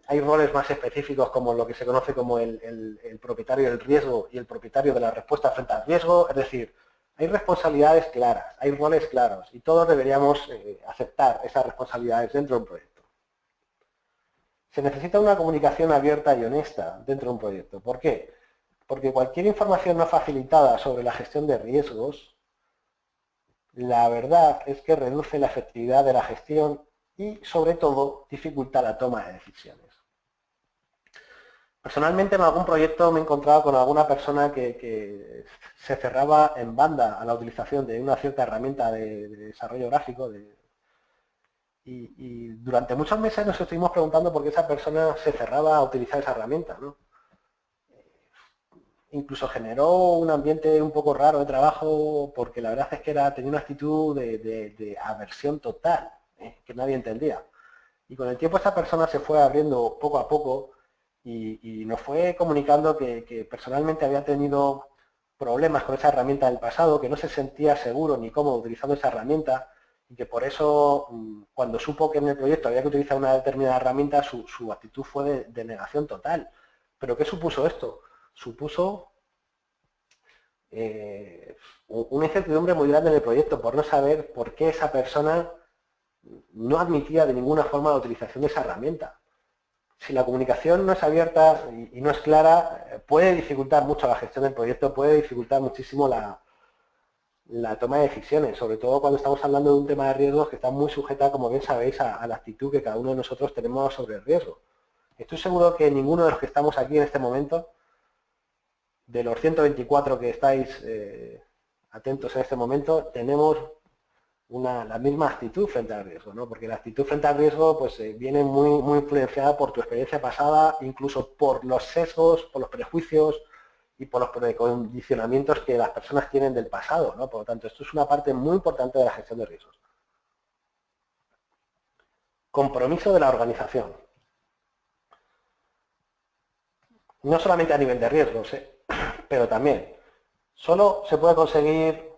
hay roles más específicos como lo que se conoce como el propietario del riesgo y el propietario de la respuesta frente al riesgo, es decir, hay responsabilidades claras, hay roles claros y todos deberíamos aceptar esas responsabilidades dentro de un proyecto. Se necesita una comunicación abierta y honesta dentro de un proyecto. ¿Por qué? Porque cualquier información no facilitada sobre la gestión de riesgos, la verdad es que reduce la efectividad de la gestión y, sobre todo, dificulta la toma de decisiones. Personalmente, en algún proyecto me he encontrado con alguna persona que se cerraba en banda a la utilización de una cierta herramienta de desarrollo gráfico y durante muchos meses nos estuvimos preguntando por qué esa persona se cerraba a utilizar esa herramienta, ¿no? Incluso generó un ambiente un poco raro de trabajo porque la verdad es que tenía una actitud de aversión total, que nadie entendía. Y con el tiempo esa persona se fue abriendo poco a poco y nos fue comunicando que personalmente había tenido problemas con esa herramienta del pasado, que no se sentía seguro ni cómodo utilizando esa herramienta y que por eso cuando supo que en el proyecto había que utilizar una determinada herramienta, su actitud fue de negación total. ¿Pero qué supuso esto? Supuso una incertidumbre muy grande en el proyecto por no saber por qué esa persona no admitía de ninguna forma la utilización de esa herramienta. Si la comunicación no es abierta y no es clara, puede dificultar mucho la gestión del proyecto, puede dificultar muchísimo la toma de decisiones, sobre todo cuando estamos hablando de un tema de riesgos que está muy sujeta, como bien sabéis, a la actitud que cada uno de nosotros tenemos sobre el riesgo. Estoy seguro que ninguno de los que estamos aquí en este momento, de los 124 que estáis atentos en este momento, tenemos la misma actitud frente al riesgo, ¿no? Porque la actitud frente al riesgo pues, viene muy influenciada por tu experiencia pasada, incluso por los sesgos, por los prejuicios y por los precondicionamientos que las personas tienen del pasado, ¿no? Por lo tanto, esto es una parte muy importante de la gestión de riesgos. Compromiso de la organización. No solamente a nivel de riesgos, pero también. Solo se puede conseguir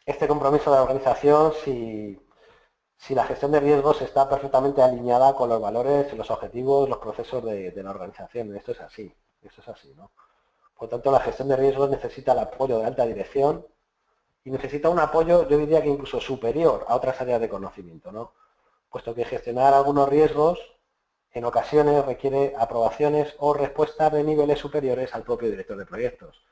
este compromiso de la organización si la gestión de riesgos está perfectamente alineada con los valores, los objetivos, los procesos de la organización. Esto es así, ¿no? Por lo tanto, la gestión de riesgos necesita el apoyo de alta dirección y necesita un apoyo, yo diría que incluso superior a otras áreas de conocimiento, ¿no? Puesto que gestionar algunos riesgos en ocasiones requiere aprobaciones o respuestas de niveles superiores al propio director de proyectos.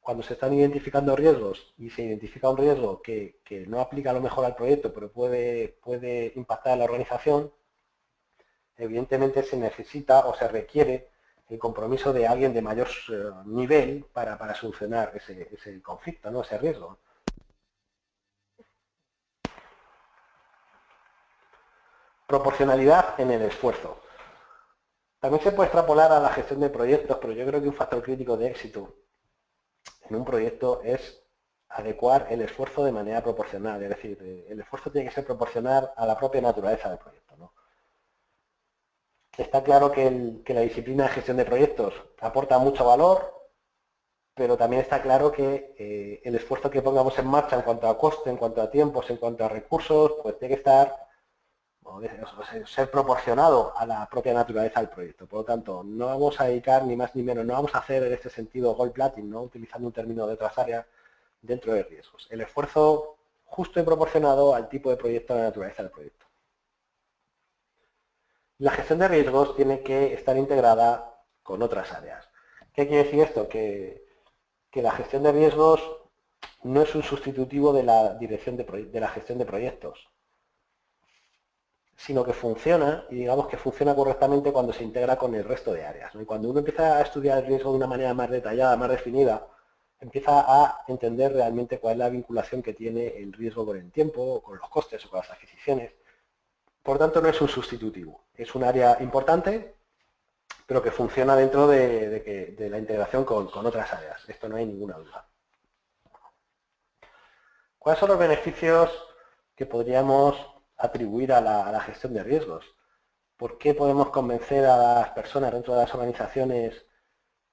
Cuando se están identificando riesgos y se identifica un riesgo que no aplica a lo mejor al proyecto, pero puede impactar en la organización, evidentemente se necesita o se requiere el compromiso de alguien de mayor nivel para solucionar ese conflicto, ¿no? Ese riesgo. Proporcionalidad en el esfuerzo. También se puede extrapolar a la gestión de proyectos, pero yo creo que un factor crítico de éxito en un proyecto es adecuar el esfuerzo de manera proporcional, es decir, el esfuerzo tiene que ser proporcional a la propia naturaleza del proyecto, ¿no? Está claro que la disciplina de gestión de proyectos aporta mucho valor, pero también está claro que el esfuerzo que pongamos en marcha en cuanto a coste, en cuanto a tiempos, en cuanto a recursos, pues tiene que ser proporcionado a la propia naturaleza del proyecto. Por lo tanto, no vamos a dedicar ni más ni menos, no vamos a hacer en este sentido gold plating, ¿no? Utilizando un término de otras áreas dentro de riesgos. El esfuerzo justo y proporcionado al tipo de proyecto, a la naturaleza del proyecto. La gestión de riesgos tiene que estar integrada con otras áreas. ¿Qué quiere decir esto? Que la gestión de riesgos no es un sustitutivo de la dirección de la gestión de proyectos, sino que funciona, y digamos que funciona correctamente cuando se integra con el resto de áreas, ¿no? Y cuando uno empieza a estudiar el riesgo de una manera más detallada, más definida, empieza a entender realmente cuál es la vinculación que tiene el riesgo con el tiempo, con los costes o con las adquisiciones. Por tanto, no es un sustitutivo, es un área importante, pero que funciona dentro de la integración con otras áreas. Esto no hay ninguna duda. ¿Cuáles son los beneficios que podríamos atribuir a la gestión de riesgos? ¿Por qué podemos convencer a las personas dentro de las organizaciones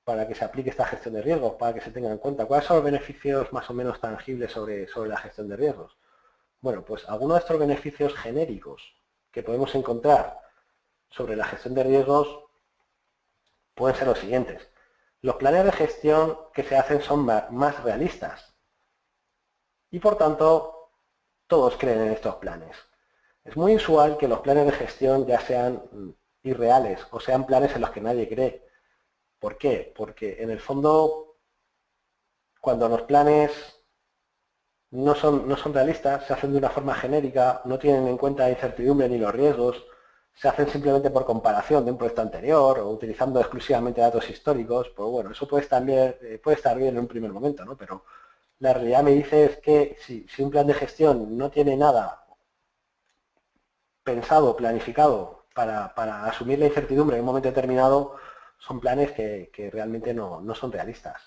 para que se aplique esta gestión de riesgos, para que se tengan en cuenta? ¿Cuáles son los beneficios más o menos tangibles sobre la gestión de riesgos? Bueno, pues algunos de estos beneficios genéricos que podemos encontrar sobre la gestión de riesgos pueden ser los siguientes. Los planes de gestión que se hacen son más realistas y por tanto todos creen en estos planes. Es muy usual que los planes de gestión ya sean irreales o sean planes en los que nadie cree. ¿Por qué? Porque en el fondo, cuando los planes no son realistas, se hacen de una forma genérica, no tienen en cuenta la incertidumbre ni los riesgos, se hacen simplemente por comparación de un proyecto anterior o utilizando exclusivamente datos históricos, pues bueno, eso puede estar bien en un primer momento, ¿no? Pero la realidad me dice es que si un plan de gestión no tiene nada pensado, planificado para asumir la incertidumbre en un momento determinado, son planes que realmente no son realistas.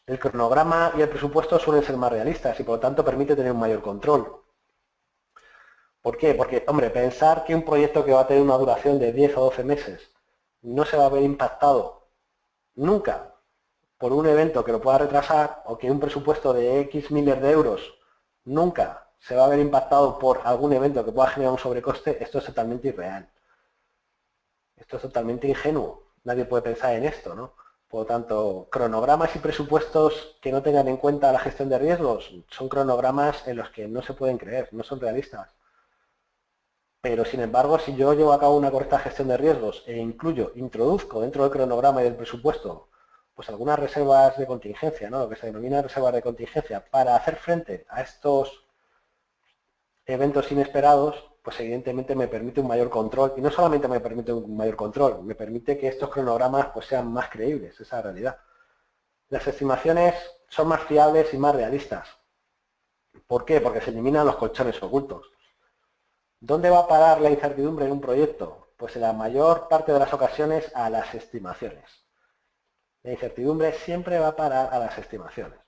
El cronograma y el presupuesto suelen ser más realistas y por lo tanto permite tener un mayor control. ¿Por qué? Porque, hombre, pensar que un proyecto que va a tener una duración de 10 o 12 meses no se va a ver impactado nunca por un evento que lo pueda retrasar o que un presupuesto de X miles de euros nunca se va a ver impactado por algún evento que pueda generar un sobrecoste, esto es totalmente irreal. Esto es totalmente ingenuo. Nadie puede pensar en esto, ¿no? Por lo tanto, cronogramas y presupuestos que no tengan en cuenta la gestión de riesgos son cronogramas en los que no se pueden creer, no son realistas. Pero, sin embargo, si yo llevo a cabo una correcta gestión de riesgos e introduzco dentro del cronograma y del presupuesto pues algunas reservas de contingencia, ¿no? Lo que se denomina reservas de contingencia, para hacer frente a estos eventos inesperados, pues evidentemente me permite un mayor control, y no solamente me permite un mayor control, me permite que estos cronogramas pues sean más creíbles, esa es la realidad. Las estimaciones son más fiables y más realistas. ¿Por qué? Porque se eliminan los colchones ocultos. ¿Dónde va a parar la incertidumbre en un proyecto? Pues en la mayor parte de las ocasiones a las estimaciones. La incertidumbre siempre va a parar a las estimaciones.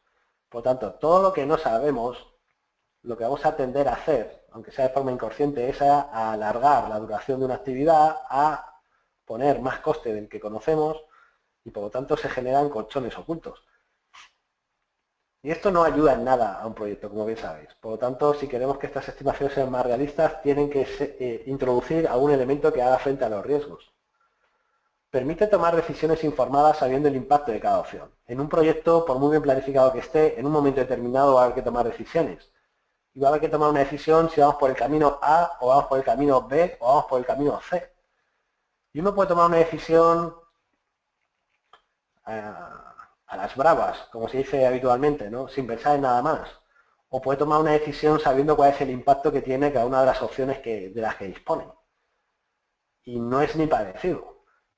Por lo tanto, todo lo que no sabemos, lo que vamos a tender a hacer, aunque sea de forma inconsciente, es a alargar la duración de una actividad, a poner más coste del que conocemos y por lo tanto se generan colchones ocultos. Y esto no ayuda en nada a un proyecto, como bien sabéis. Por lo tanto, si queremos que estas estimaciones sean más realistas, tienen que introducir algún elemento que haga frente a los riesgos. Permite tomar decisiones informadas sabiendo el impacto de cada opción. En un proyecto, por muy bien planificado que esté, en un momento determinado va a haber que tomar decisiones. Y va a haber que tomar una decisión si vamos por el camino A, o vamos por el camino B, o vamos por el camino C. Y uno puede tomar una decisión a las bravas, como se dice habitualmente, ¿no? Sin pensar en nada más. O puede tomar una decisión sabiendo cuál es el impacto que tiene cada una de las opciones de las que dispone. Y no es ni parecido.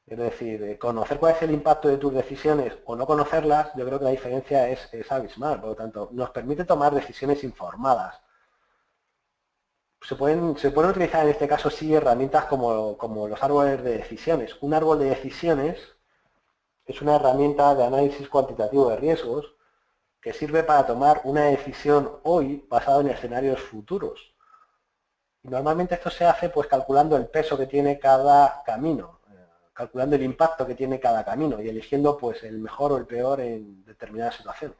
Es decir, conocer cuál es el impacto de tus decisiones o no conocerlas, yo creo que la diferencia es abismal. Por lo tanto, nos permite tomar decisiones informadas. Se pueden utilizar en este caso sí herramientas como los árboles de decisiones. Un árbol de decisiones es una herramienta de análisis cuantitativo de riesgos que sirve para tomar una decisión hoy basada en escenarios futuros. Y normalmente esto se hace pues calculando el peso que tiene cada camino, calculando el impacto que tiene cada camino y eligiendo pues el mejor o el peor en determinadas situaciones.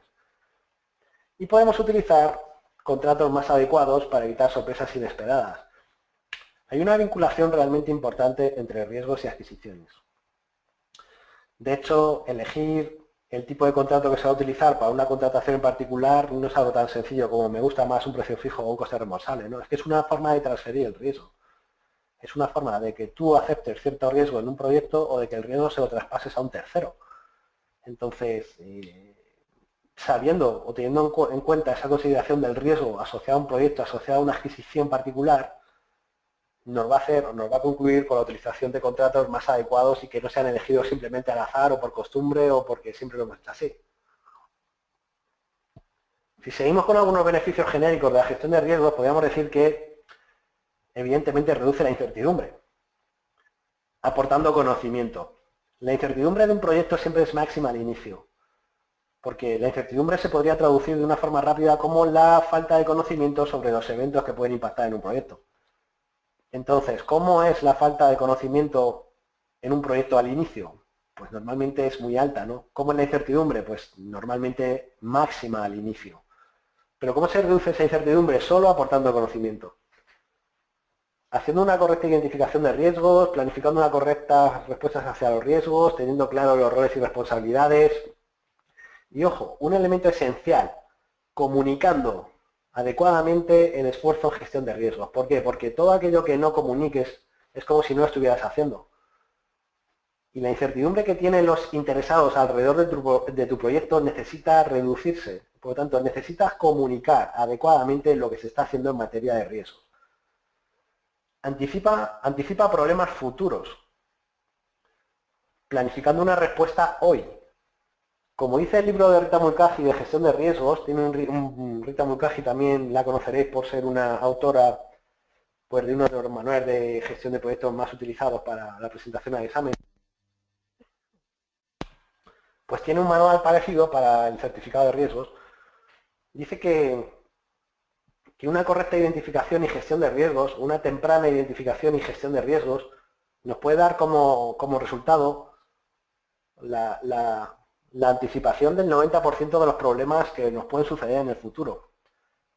Y podemos utilizar contratos más adecuados para evitar sorpresas inesperadas. Hay una vinculación realmente importante entre riesgos y adquisiciones. De hecho, elegir el tipo de contrato que se va a utilizar para una contratación en particular no es algo tan sencillo como me gusta más un precio fijo o un coste reembolsable, ¿no? Es que es una forma de transferir el riesgo. Es una forma de que tú aceptes cierto riesgo en un proyecto o de que el riesgo se lo traspases a un tercero. Entonces, sabiendo o teniendo en cuenta esa consideración del riesgo asociado a un proyecto, asociado a una adquisición particular, nos va a concluir con la utilización de contratos más adecuados y que no sean elegidos simplemente al azar o por costumbre o porque siempre lo hemos hecho así. Si seguimos con algunos beneficios genéricos de la gestión de riesgos, podríamos decir que evidentemente reduce la incertidumbre, aportando conocimiento. La incertidumbre de un proyecto siempre es máxima al inicio, porque la incertidumbre se podría traducir de una forma rápida como la falta de conocimiento sobre los eventos que pueden impactar en un proyecto. Entonces, ¿cómo es la falta de conocimiento en un proyecto al inicio? Pues normalmente es muy alta, ¿no? ¿Cómo es la incertidumbre? Pues normalmente máxima al inicio. Pero ¿cómo se reduce esa incertidumbre? Solo aportando conocimiento. haciendo una correcta identificación de riesgos, planificando una correcta respuestas hacia los riesgos, teniendo claro los roles y responsabilidades. Y ojo, un elemento esencial, comunicando adecuadamente el esfuerzo en gestión de riesgos. ¿Por qué? Porque todo aquello que no comuniques es como si no lo estuvieras haciendo. Y la incertidumbre que tienen los interesados alrededor de tu proyecto necesita reducirse. Por lo tanto, necesitas comunicar adecuadamente lo que se está haciendo en materia de riesgos. Anticipa problemas futuros, planificando una respuesta hoy. Como dice el libro de Rita Mulcahy de gestión de riesgos, Rita Mulcahy también la conoceréis por ser una autora pues, de uno de los manuales de gestión de proyectos más utilizados para la presentación al examen. Pues tiene un manual parecido para el certificado de riesgos. Dice que una correcta identificación y gestión de riesgos, una temprana identificación y gestión de riesgos, nos puede dar como resultado la anticipación del 90% de los problemas que nos pueden suceder en el futuro.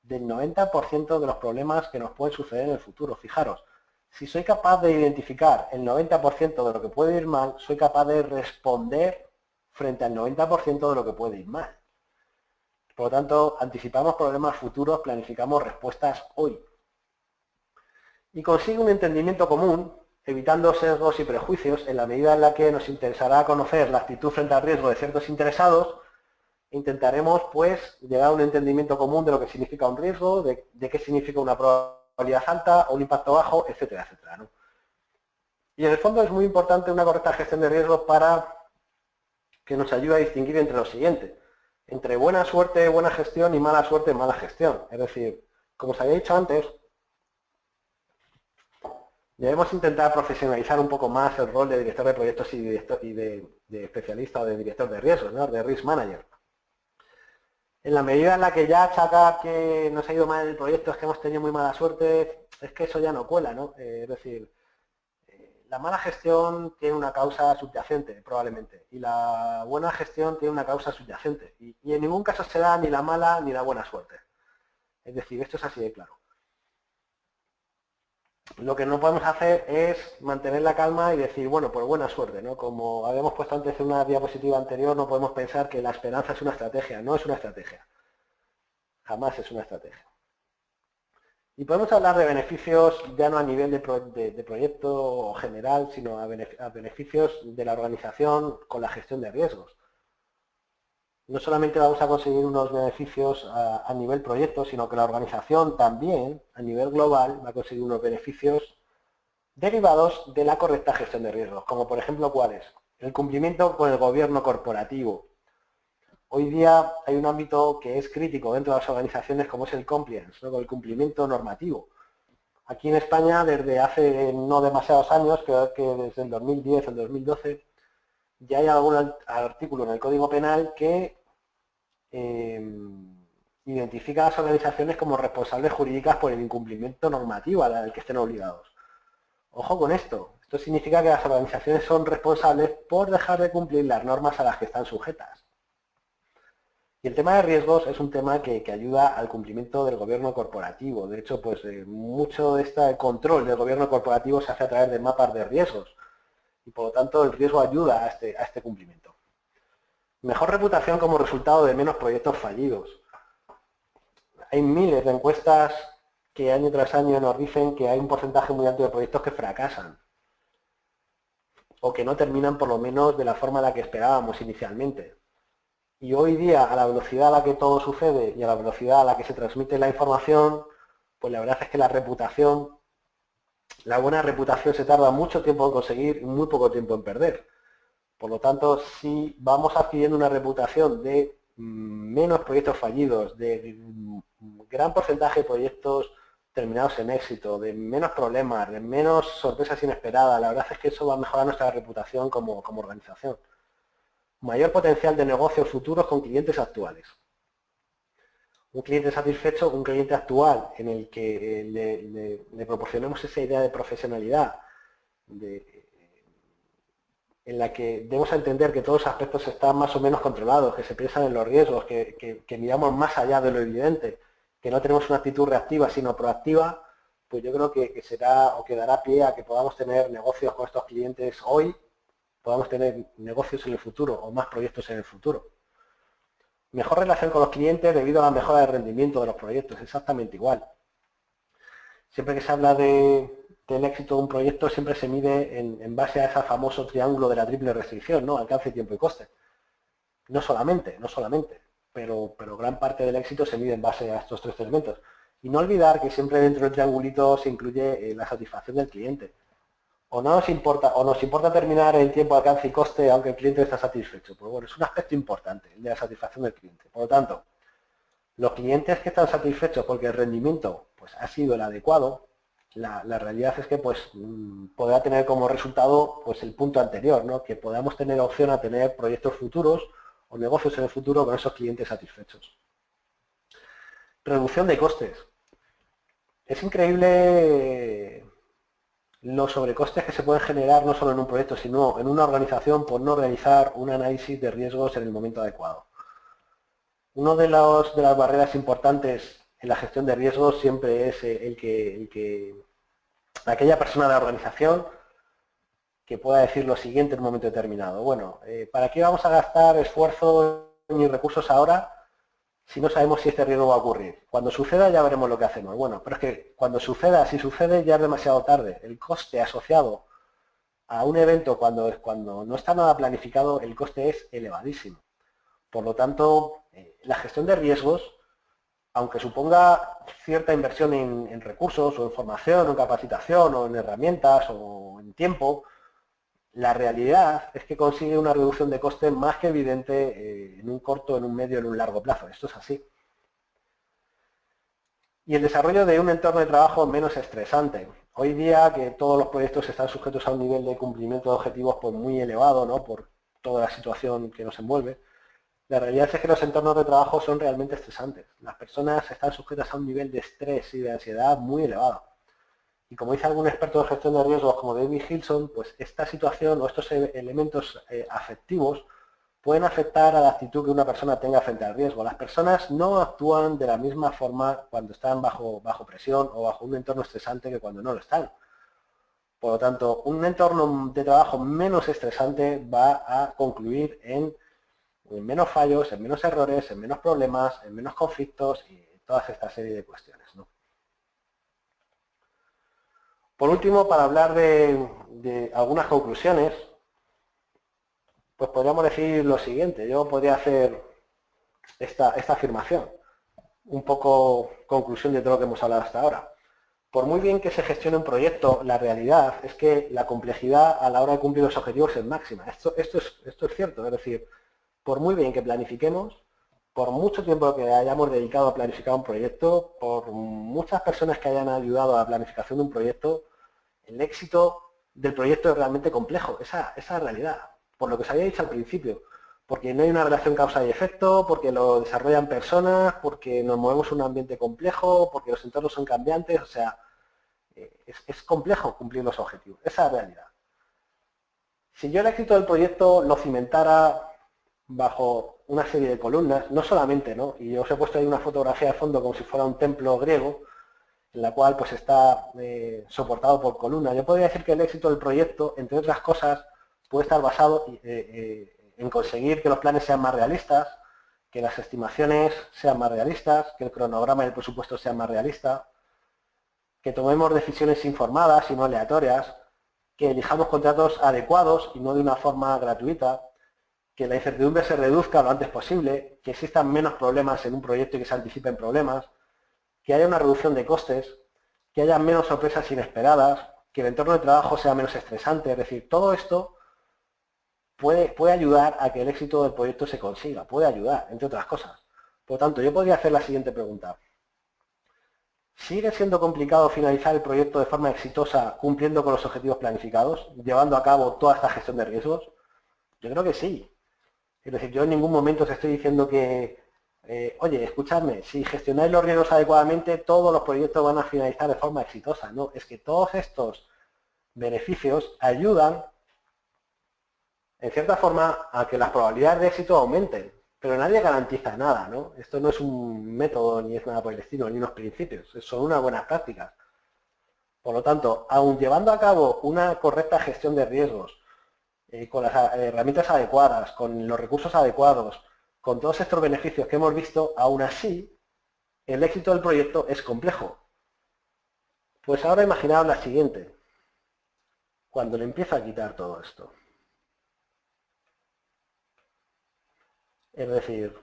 Del 90% de los problemas que nos pueden suceder en el futuro. Fijaros, si soy capaz de identificar el 90% de lo que puede ir mal, soy capaz de responder frente al 90% de lo que puede ir mal. Por lo tanto, anticipamos problemas futuros, planificamos respuestas hoy. Y consigue un entendimiento común, evitando sesgos y prejuicios, en la medida en la que nos interesará conocer la actitud frente al riesgo de ciertos interesados, intentaremos pues llegar a un entendimiento común de lo que significa un riesgo, de qué significa una probabilidad alta o un impacto bajo, etcétera, etcétera, ¿no? Y en el fondo es muy importante una correcta gestión de riesgos para que nos ayude a distinguir entre lo siguiente, entre buena suerte, buena gestión y mala suerte, mala gestión. Es decir, como os había dicho antes, debemos intentar profesionalizar un poco más el rol de director de proyectos y de especialista o de director de riesgos, ¿no? De risk manager. En la medida en la que ya achacar que nos ha ido mal el proyecto es que hemos tenido muy mala suerte, es que eso ya no cuela, ¿no? Es decir, la mala gestión tiene una causa subyacente, probablemente, y la buena gestión tiene una causa subyacente. Y en ningún caso se da ni la mala ni la buena suerte. Es decir, esto es así de claro. Lo que no podemos hacer es mantener la calma y decir, bueno, pues buena suerte, ¿no? Como habíamos puesto antes en una diapositiva anterior, no podemos pensar que la esperanza es una estrategia. No es una estrategia. Jamás es una estrategia. Y podemos hablar de beneficios ya no a nivel de proyecto general, sino a beneficios de la organización con la gestión de riesgos. No solamente vamos a conseguir unos beneficios a nivel proyecto, sino que la organización también, a nivel global, va a conseguir unos beneficios derivados de la correcta gestión de riesgos, como por ejemplo, ¿cuáles? El cumplimiento con el gobierno corporativo. Hoy día hay un ámbito que es crítico dentro de las organizaciones como es el compliance, ¿no? El cumplimiento normativo. Aquí en España, desde hace no demasiados años, creo que desde el 2010 o el 2012, ya hay algún artículo en el Código Penal que identifica a las organizaciones como responsables jurídicas por el incumplimiento normativo al que estén obligados. Ojo con esto. Esto significa que las organizaciones son responsables por dejar de cumplir las normas a las que están sujetas. Y el tema de riesgos es un tema que ayuda al cumplimiento del gobierno corporativo. De hecho, pues mucho de este control del gobierno corporativo se hace a través de mapas de riesgos. Y por lo tanto el riesgo ayuda a este cumplimiento. Mejor reputación como resultado de menos proyectos fallidos. Hay miles de encuestas que año tras año nos dicen que hay un porcentaje muy alto de proyectos que fracasan. O que no terminan por lo menos de la forma en la que esperábamos inicialmente. Y hoy día, a la velocidad a la que todo sucede y a la velocidad a la que se transmite la información, pues la verdad es que la buena reputación se tarda mucho tiempo en conseguir y muy poco tiempo en perder. Por lo tanto, si vamos adquiriendo una reputación de menos proyectos fallidos, de gran porcentaje de proyectos terminados en éxito, de menos problemas, de menos sorpresas inesperadas, la verdad es que eso va a mejorar nuestra reputación como organización. Mayor potencial de negocios futuros con clientes actuales. Un cliente satisfecho, un cliente actual en el que le proporcionemos esa idea de profesionalidad, en la que debemos entender que todos los aspectos están más o menos controlados, que se piensan en los riesgos, que miramos más allá de lo evidente, que no tenemos una actitud reactiva sino proactiva, pues yo creo que será o que dará pie a que podamos tener negocios con estos clientes hoy, podamos tener negocios en el futuro o más proyectos en el futuro. Mejor relación con los clientes debido a la mejora del rendimiento de los proyectos, exactamente igual. Siempre que se habla del éxito de un proyecto, siempre se mide en base a ese famoso triángulo de la triple restricción, ¿no? Alcance, tiempo y coste. No solamente, pero gran parte del éxito se mide en base a estos tres elementos. Y no olvidar que siempre dentro del triangulito se incluye la satisfacción del cliente. O nos importa terminar el tiempo, alcance y coste, aunque el cliente está satisfecho. Pues bueno, es un aspecto importante, el de la satisfacción del cliente. Por lo tanto, los clientes que están satisfechos porque el rendimiento pues, ha sido el adecuado, la realidad es que pues, podrá tener como resultado pues, el punto anterior, ¿no? Que podamos tener opción a tener proyectos futuros o negocios en el futuro con esos clientes satisfechos. Reducción de costes. Es increíble los sobrecostes que se pueden generar no solo en un proyecto, sino en una organización por no realizar un análisis de riesgos en el momento adecuado. Una de las barreras importantes en la gestión de riesgos siempre es aquella persona de la organización que pueda decir lo siguiente en un momento determinado. Bueno, ¿para qué vamos a gastar esfuerzo ni recursos ahora si no sabemos si este riesgo va a ocurrir? Cuando suceda ya veremos lo que hacemos. Bueno, pero es que cuando suceda, si sucede ya es demasiado tarde. El coste asociado a un evento cuando no está nada planificado, el coste es elevadísimo. Por lo tanto, la gestión de riesgos, aunque suponga cierta inversión en recursos o en formación o en capacitación o en herramientas o en tiempo, la realidad es que consigue una reducción de coste más que evidente en un corto, en un medio, en un largo plazo. Esto es así. Y el desarrollo de un entorno de trabajo menos estresante. Hoy día que todos los proyectos están sujetos a un nivel de cumplimiento de objetivos pues, muy elevado, ¿no? Por toda la situación que nos envuelve, la realidad es que los entornos de trabajo son realmente estresantes. Las personas están sujetas a un nivel de estrés y de ansiedad muy elevado. Y como dice algún experto de gestión de riesgos como David Hilson, pues esta situación o estos elementos afectivos pueden afectar a la actitud que una persona tenga frente al riesgo. Las personas no actúan de la misma forma cuando están bajo presión o bajo un entorno estresante que cuando no lo están. Por lo tanto, un entorno de trabajo menos estresante va a concluir en menos fallos, en menos errores, en menos problemas, en menos conflictos y toda esta serie de cuestiones, ¿no? Por último, para hablar de algunas conclusiones, pues podríamos decir lo siguiente. Yo podría hacer esta afirmación, un poco conclusión de todo lo que hemos hablado hasta ahora. Por muy bien que se gestione un proyecto, la realidad es que la complejidad a la hora de cumplir los objetivos es máxima. Esto es cierto, es decir, por muy bien que planifiquemos, por mucho tiempo que hayamos dedicado a planificar un proyecto, por muchas personas que hayan ayudado a la planificación de un proyecto, el éxito del proyecto es realmente complejo, esa es la realidad. Por lo que os había dicho al principio, porque no hay una relación causa y efecto, porque lo desarrollan personas, porque nos movemos en un ambiente complejo, porque los entornos son cambiantes, o sea, es complejo cumplir los objetivos, esa es la realidad. Si yo el éxito del proyecto lo cimentara bajo una serie de columnas, no solamente, ¿no? Y yo os he puesto ahí una fotografía de fondo como si fuera un templo griego, en la cual pues está soportado por columnas. Yo podría decir que el éxito del proyecto, entre otras cosas, puede estar basado en conseguir que los planes sean más realistas, que las estimaciones sean más realistas, que el cronograma y el presupuesto sean más realistas, que tomemos decisiones informadas y no aleatorias, que elijamos contratos adecuados y no de una forma gratuita, que la incertidumbre se reduzca lo antes posible, que existan menos problemas en un proyecto y que se anticipen problemas, que haya una reducción de costes, que haya menos sorpresas inesperadas, que el entorno de trabajo sea menos estresante. Es decir, todo esto puede ayudar a que el éxito del proyecto se consiga, puede ayudar, entre otras cosas. Por lo tanto, yo podría hacer la siguiente pregunta. ¿Sigue siendo complicado finalizar el proyecto de forma exitosa cumpliendo con los objetivos planificados, llevando a cabo toda esta gestión de riesgos? Yo creo que sí. Es decir, yo en ningún momento os estoy diciendo que, oye, escuchadme, si gestionáis los riesgos adecuadamente, todos los proyectos van a finalizar de forma exitosa. No, es que todos estos beneficios ayudan, en cierta forma, a que las probabilidades de éxito aumenten. Pero nadie garantiza nada, ¿no? Esto no es un método, ni es nada por el estilo, ni unos principios. Son unas buenas prácticas. Por lo tanto, aun llevando a cabo una correcta gestión de riesgos, con las herramientas adecuadas, con los recursos adecuados, con todos estos beneficios que hemos visto, aún así, el éxito del proyecto es complejo. Pues ahora imaginaos la siguiente, cuando le empieza a quitar todo esto. Es decir,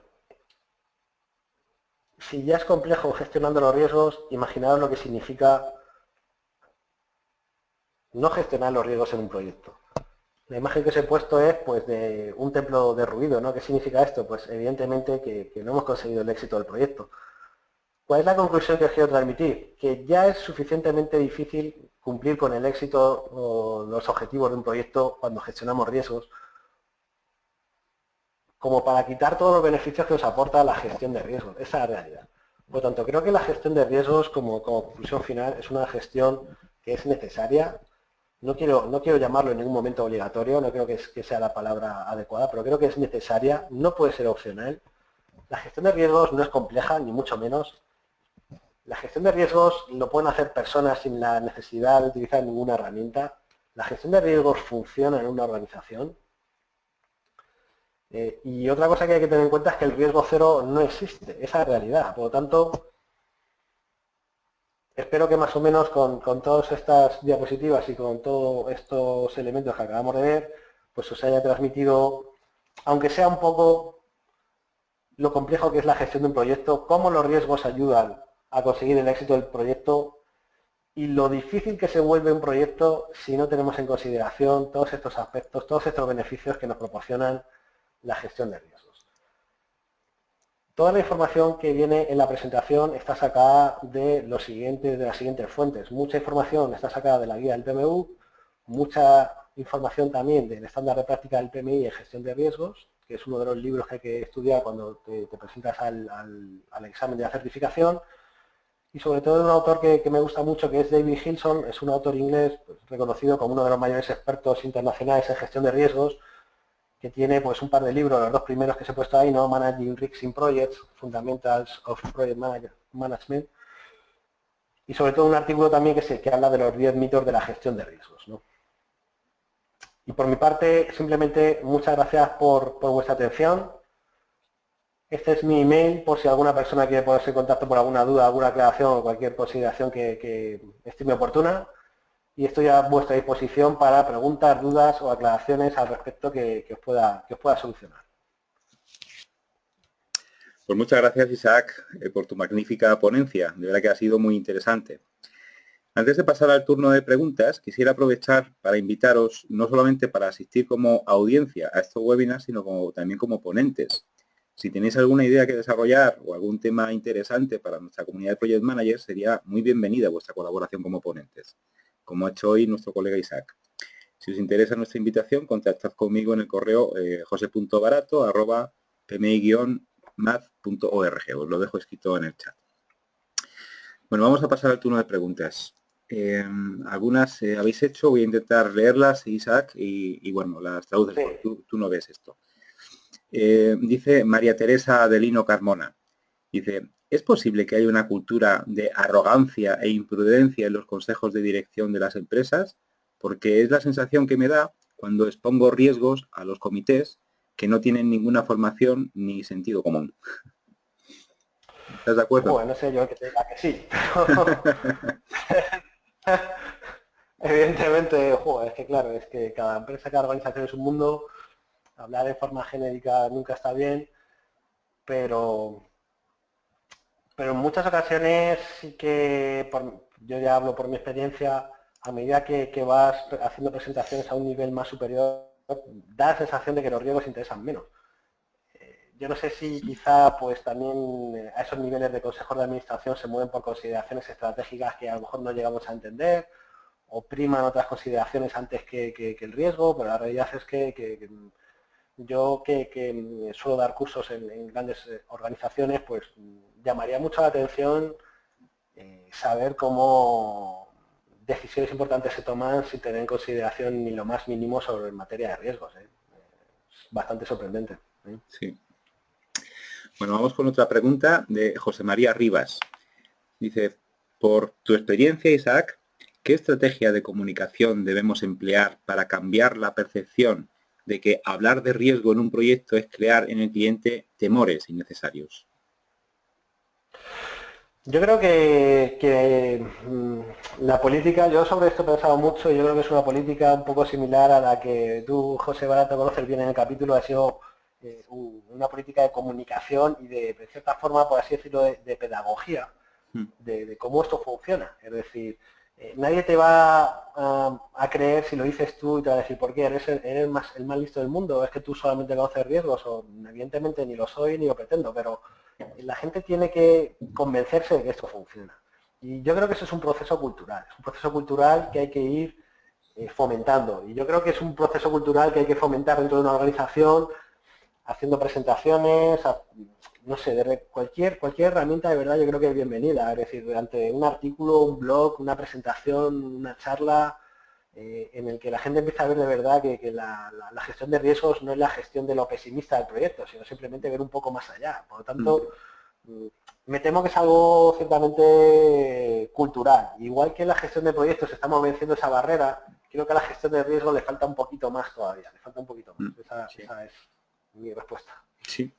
si ya es complejo gestionando los riesgos, imaginaos lo que significa no gestionar los riesgos en un proyecto. La imagen que os he puesto es pues de un templo derruido, ¿no? ¿Qué significa esto? Pues evidentemente que no hemos conseguido el éxito del proyecto. ¿Cuál es la conclusión que os quiero transmitir? Que ya es suficientemente difícil cumplir con el éxito o los objetivos de un proyecto cuando gestionamos riesgos, como para quitar todos los beneficios que nos aporta la gestión de riesgos. Esa es la realidad. Por lo tanto, creo que la gestión de riesgos como conclusión final es una gestión que es necesaria. No quiero llamarlo en ningún momento obligatorio, no creo que sea la palabra adecuada, pero creo que es necesaria, no puede ser opcional. La gestión de riesgos no es compleja, ni mucho menos. La gestión de riesgos lo pueden hacer personas sin la necesidad de utilizar ninguna herramienta. La gestión de riesgos funciona en una organización. Y otra cosa que hay que tener en cuenta es que el riesgo cero no existe, esa es la realidad. Por lo tanto, espero que más o menos con todas estas diapositivas y con todos estos elementos que acabamos de ver, pues os haya transmitido, aunque sea un poco lo complejo que es la gestión de un proyecto, cómo los riesgos ayudan a conseguir el éxito del proyecto y lo difícil que se vuelve un proyecto si no tenemos en consideración todos estos aspectos, todos estos beneficios que nos proporcionan la gestión de riesgos. Toda la información que viene en la presentación está sacada de las siguientes fuentes. Mucha información está sacada de la guía del PMU, mucha información también del estándar de práctica del PMI en gestión de riesgos, que es uno de los libros que hay que estudiar cuando te presentas al examen de la certificación, y sobre todo de un autor que me gusta mucho, que es David Hilson. Es un autor inglés pues, reconocido como uno de los mayores expertos internacionales en gestión de riesgos, que tiene pues un par de libros, los dos primeros que se he puesto ahí, ¿no? Managing Risks in Projects, Fundamentals of Project Management, y sobre todo un artículo también que habla de los 10 mitos de la gestión de riesgos, ¿no? Y por mi parte, simplemente muchas gracias por vuestra atención. Este es mi email por si alguna persona quiere ponerse en contacto por alguna duda, alguna aclaración o cualquier consideración que estime oportuna. Y estoy a vuestra disposición para preguntas, dudas o aclaraciones al respecto que os pueda solucionar. Pues muchas gracias, Isaac, por tu magnífica ponencia. De verdad que ha sido muy interesante. Antes de pasar al turno de preguntas, quisiera aprovechar para invitaros no solamente para asistir como audiencia a estos webinars, sino también como ponentes. Si tenéis alguna idea que desarrollar o algún tema interesante para nuestra comunidad de Project Managers, sería muy bienvenida vuestra colaboración como ponentes, como ha hecho hoy nuestro colega Isaac. Si os interesa nuestra invitación, contactad conmigo en el correo jose.barato@pmi-math.org. Os lo dejo escrito en el chat. Bueno, vamos a pasar al turno de preguntas. Algunas habéis hecho, voy a intentar leerlas, Isaac, y bueno, las traduces, sí. Tú no ves esto. Dice María Teresa Adelino Carmona, dice, ¿es posible que haya una cultura de arrogancia e imprudencia en los consejos de dirección de las empresas? Porque es la sensación que me da cuando expongo riesgos a los comités que no tienen ninguna formación ni sentido común. ¿Estás de acuerdo? Bueno, no sé yo que te diga que sí, pero evidentemente, es que claro, es que cada empresa, cada organización es un mundo. Hablar de forma genérica nunca está bien, pero en muchas ocasiones sí que, yo ya hablo por mi experiencia, a medida que vas haciendo presentaciones a un nivel más superior, da la sensación de que los riesgos interesan menos. Yo no sé si quizá pues también a esos niveles de consejos de administración se mueven por consideraciones estratégicas que a lo mejor no llegamos a entender, o priman otras consideraciones antes que el riesgo, pero la realidad es que yo que suelo dar cursos en grandes organizaciones, pues llamaría mucho la atención saber cómo decisiones importantes se toman sin tener en consideración ni lo más mínimo sobre materia de riesgos. Es bastante sorprendente. Sí. Bueno, vamos con otra pregunta de José María Rivas. Dice, por tu experiencia, Isaac, ¿Qué estrategia de comunicación debemos emplear para cambiar la percepción de que hablar de riesgo en un proyecto es crear en el cliente temores innecesarios? Yo creo que la política, yo sobre esto he pensado mucho y yo creo que es una política un poco similar a la que tú, José Barato, conoces bien en el capítulo, ha sido una política de comunicación y de cierta forma, por así decirlo, de pedagogía, de cómo esto funciona. Es decir, nadie te va a creer si lo dices tú y te va a decir, ¿por qué? ¿Eres el más listo del mundo? ¿Es que tú solamente conoces riesgos? O evidentemente ni lo soy ni lo pretendo, pero la gente tiene que convencerse de que esto funciona. Y yo creo que eso es un proceso cultural que hay que ir fomentando. Y yo creo que es un proceso cultural que hay que fomentar dentro de una organización, haciendo presentaciones, no sé, cualquier herramienta de verdad yo creo que es bienvenida. Es decir, ante un artículo, un blog, una presentación, una charla, en el que la gente empieza a ver de verdad que la gestión de riesgos no es la gestión de lo pesimista del proyecto, sino simplemente ver un poco más allá. Por lo tanto, me temo que es algo ciertamente cultural. Igual que en la gestión de proyectos estamos venciendo esa barrera, creo que a la gestión de riesgo le falta un poquito más todavía, le falta un poquito más. Sí. Esa es mi respuesta. Sí.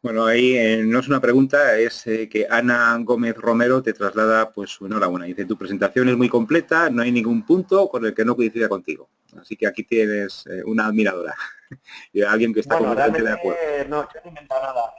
Bueno, ahí no es una pregunta, es que Ana Gómez Romero te traslada pues su enhorabuena. Dice, tu presentación es muy completa, no hay ningún punto con el que no coincida contigo. Así que aquí tienes una admiradora y alguien que está Bueno, completamente de realmente acuerdo. no, yo no he inventado nada.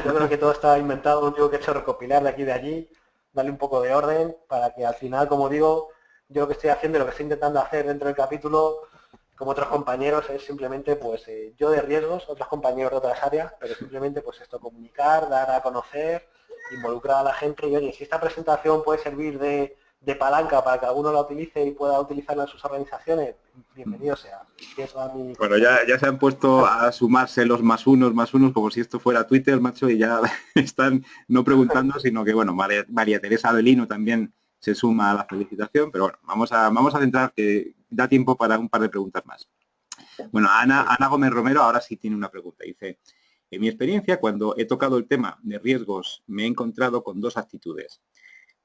Yo creo que todo está inventado, lo único que he hecho es recopilar de aquí y de allí, darle un poco de orden para que al final, como digo, yo lo que estoy haciendo y lo que estoy intentando hacer dentro del capítulo, como otros compañeros, es simplemente, pues, yo de riesgos, otros compañeros de otras áreas, pero simplemente, pues, esto, comunicar, dar a conocer, involucrar a la gente y, oye, si esta presentación puede servir de palanca para que alguno la utilice y pueda utilizarla en sus organizaciones, bienvenido sea. Que eso a mí, Bueno, ya se han puesto a sumarse los más unos, como si esto fuera Twitter, macho, y ya están no preguntando, sino que, bueno, María Teresa Avelino también se suma a la felicitación, pero bueno, vamos a centrar que da tiempo para un par de preguntas más. Bueno, Ana Gómez Romero ahora sí tiene una pregunta. Dice, en mi experiencia, cuando he tocado el tema de riesgos, me he encontrado con dos actitudes.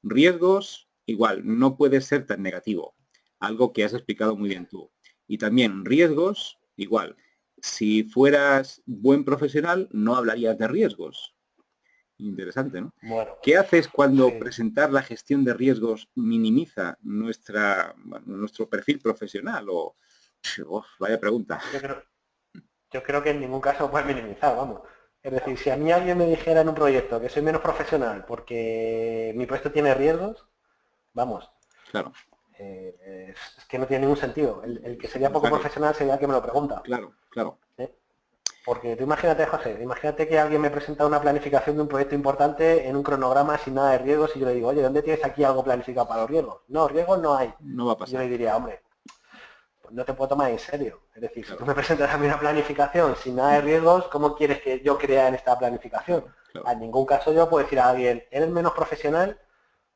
Riesgos, igual, no puede ser tan negativo, algo que has explicado muy bien tú. Y también riesgos, igual, si fueras buen profesional, no hablarías de riesgos. Interesante, ¿no? bueno, ¿Qué haces cuando sí. presentar la gestión de riesgos minimiza nuestro perfil profesional? Vaya pregunta. Yo creo que en ningún caso puede minimizar, vamos. Es decir, si a mí alguien me dijera en un proyecto que soy menos profesional porque mi proyecto tiene riesgos, vamos, Claro. es que no tiene ningún sentido. El que sería poco Claro, profesional sería el que me lo pregunta. claro. ¿Eh? Porque tú imagínate, José, imagínate que alguien me presenta una planificación de un proyecto importante en un cronograma sin nada de riesgos y yo le digo, oye, ¿dónde tienes aquí algo planificado para los riesgos? No, riesgos no hay. No va a Y yo le pasar. diría, hombre, pues no te puedo tomar en serio. Es decir, si tú Claro, me presentas a mí una planificación sin nada de riesgos, ¿cómo quieres que yo crea en esta planificación? claro. En ningún caso yo puedo decir a alguien, eres menos profesional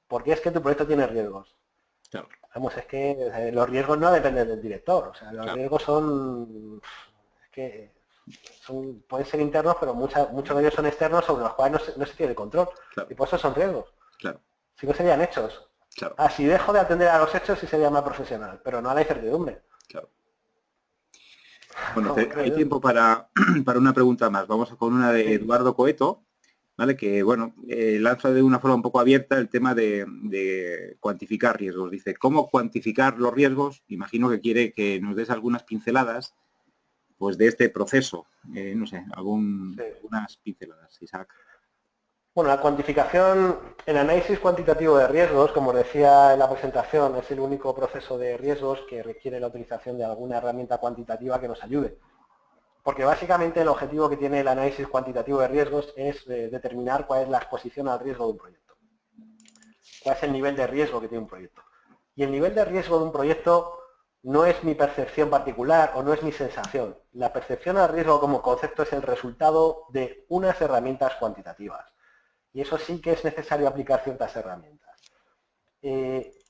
porque es que tu proyecto tiene riesgos. Claro, Vamos, es que los riesgos no dependen del director. O sea, los claro. riesgos es que pueden ser internos, pero muchos de ellos son externos sobre los cuales no se tiene control. Claro, Y por eso son riesgos. claro, Si no serían hechos. claro, Si dejo de atender a los hechos sí sería más profesional, pero no a la incertidumbre. claro. Bueno, Vamos, hay creo yo. tiempo para una pregunta más. Vamos con una de Sí. Eduardo Coeto, ¿vale? Que, bueno, lanza de una forma un poco abierta el tema de cuantificar riesgos. Dice, ¿cómo cuantificar los riesgos? Imagino que quiere que nos des algunas pinceladas, pues, de este proceso. No sé, Sí. algunas pinceladas, Isaac. Bueno, la cuantificación, el análisis cuantitativo de riesgos, como os decía en la presentación, es el único proceso de riesgos que requiere la utilización de alguna herramienta cuantitativa que nos ayude. Porque básicamente el objetivo que tiene el análisis cuantitativo de riesgos es determinar cuál es la exposición al riesgo de un proyecto. Cuál es el nivel de riesgo que tiene un proyecto. Y el nivel de riesgo de un proyecto no es mi percepción particular o no es mi sensación. La percepción al riesgo como concepto es el resultado de unas herramientas cuantitativas. Y eso sí que es necesario aplicar ciertas herramientas.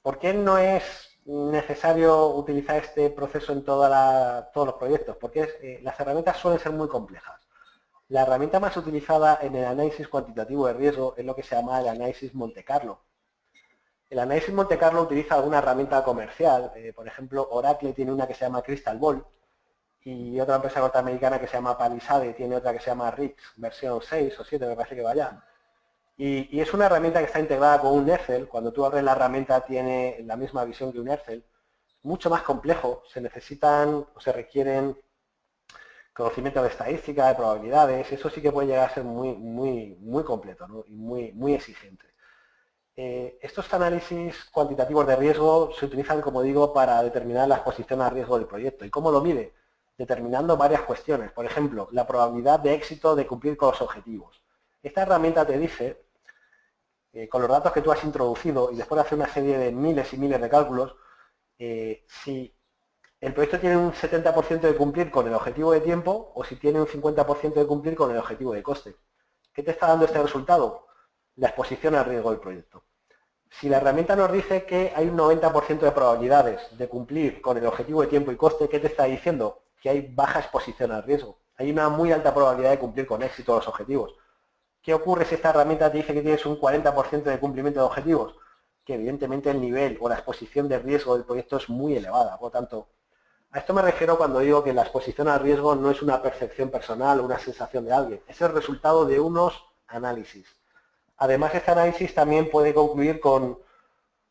¿Por qué no es necesario utilizar este proceso en todos los proyectos? Porque las herramientas suelen ser muy complejas. La herramienta más utilizada en el análisis cuantitativo de riesgo es lo que se llama el análisis Monte Carlo. El análisis Monte Carlo utiliza alguna herramienta comercial, por ejemplo, Oracle tiene una que se llama Crystal Ball y otra empresa norteamericana que se llama Palisade tiene otra que se llama RIX, versión 6 o 7 me parece que vaya. Y es una herramienta que está integrada con un Excel. Cuando tú abres la herramienta tiene la misma visión que un Excel. Mucho más complejo, se necesitan o se requieren conocimiento de estadística, de probabilidades, eso sí que puede llegar a ser muy completo, ¿no? Y muy exigente. Estos análisis cuantitativos de riesgo se utilizan, como digo, para determinar la exposición a riesgo del proyecto. ¿Y cómo lo mide? Determinando varias cuestiones. Por ejemplo, la probabilidad de éxito de cumplir con los objetivos. Esta herramienta te dice, con los datos que tú has introducido y después de hacer una serie de miles y miles de cálculos, si el proyecto tiene un 70% de cumplir con el objetivo de tiempo o si tiene un 50% de cumplir con el objetivo de coste. ¿Qué te está dando este resultado? La exposición al riesgo del proyecto. Si la herramienta nos dice que hay un 90% de probabilidades de cumplir con el objetivo de tiempo y coste, ¿qué te está diciendo? Que hay baja exposición al riesgo. Hay una muy alta probabilidad de cumplir con éxito los objetivos. ¿Qué ocurre si esta herramienta te dice que tienes un 40% de cumplimiento de objetivos? Que evidentemente el nivel o la exposición de riesgo del proyecto es muy elevada. Por lo tanto, a esto me refiero cuando digo que la exposición al riesgo no es una percepción personal o una sensación de alguien, es el resultado de unos análisis. Además, este análisis también puede concluir con,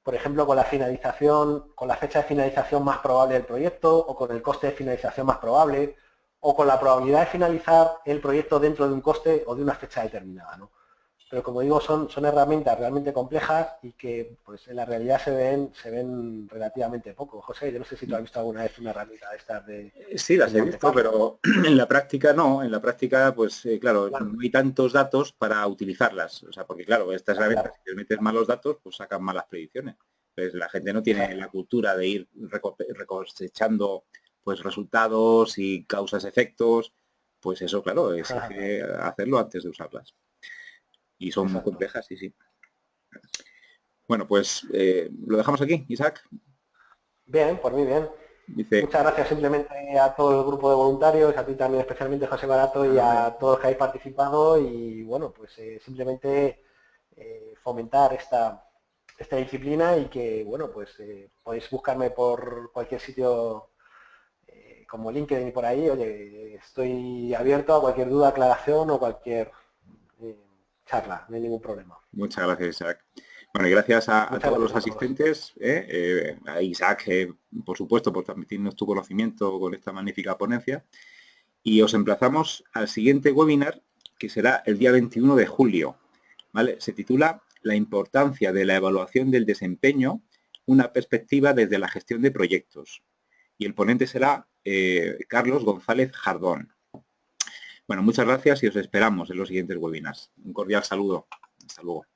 por ejemplo, con la finalización, con la fecha de finalización más probable del proyecto o con el coste de finalización más probable o con la probabilidad de finalizar el proyecto dentro de un coste o de una fecha determinada, ¿no? Pero como digo, son herramientas realmente complejas y que pues en la realidad se ven relativamente poco. José, yo no sé si tú has visto alguna vez una herramienta de estas de Sí, las he Monte visto, Carlo. pero en la práctica no. En la práctica, pues claro, Claro, no hay tantos datos para utilizarlas. O sea, porque claro, estas herramientas, claro, si les metes malos datos, pues sacan malas predicciones. Pues la gente no tiene la exacto. cultura de ir recosechando pues resultados y causas-efectos. Pues eso, claro, exige hacerlo antes de usarlas. Y son muy Exacto. complejas, sí, sí. Bueno, pues lo dejamos aquí, Isaac. Bien, por mí bien. Dice, Muchas gracias simplemente a todo el grupo de voluntarios, a ti también especialmente José Barato y a todos los que habéis participado y bueno, pues simplemente fomentar esta disciplina y que bueno, pues podéis buscarme por cualquier sitio como LinkedIn y por ahí, oye, estoy abierto a cualquier duda, aclaración o cualquier eh, charla, no hay ningún problema. muchas gracias, Isaac. Bueno, y gracias a Muchas todos los gracias a todos. asistentes, a Isaac, por supuesto, por transmitirnos tu conocimiento con esta magnífica ponencia. Y os emplazamos al siguiente webinar, que será el día 21 de julio. ¿Vale? Se titula La importancia de la evaluación del desempeño, una perspectiva desde la gestión de proyectos. Y el ponente será Carlos González Jardón. Bueno, muchas gracias y os esperamos en los siguientes webinars. Un cordial saludo. Hasta luego.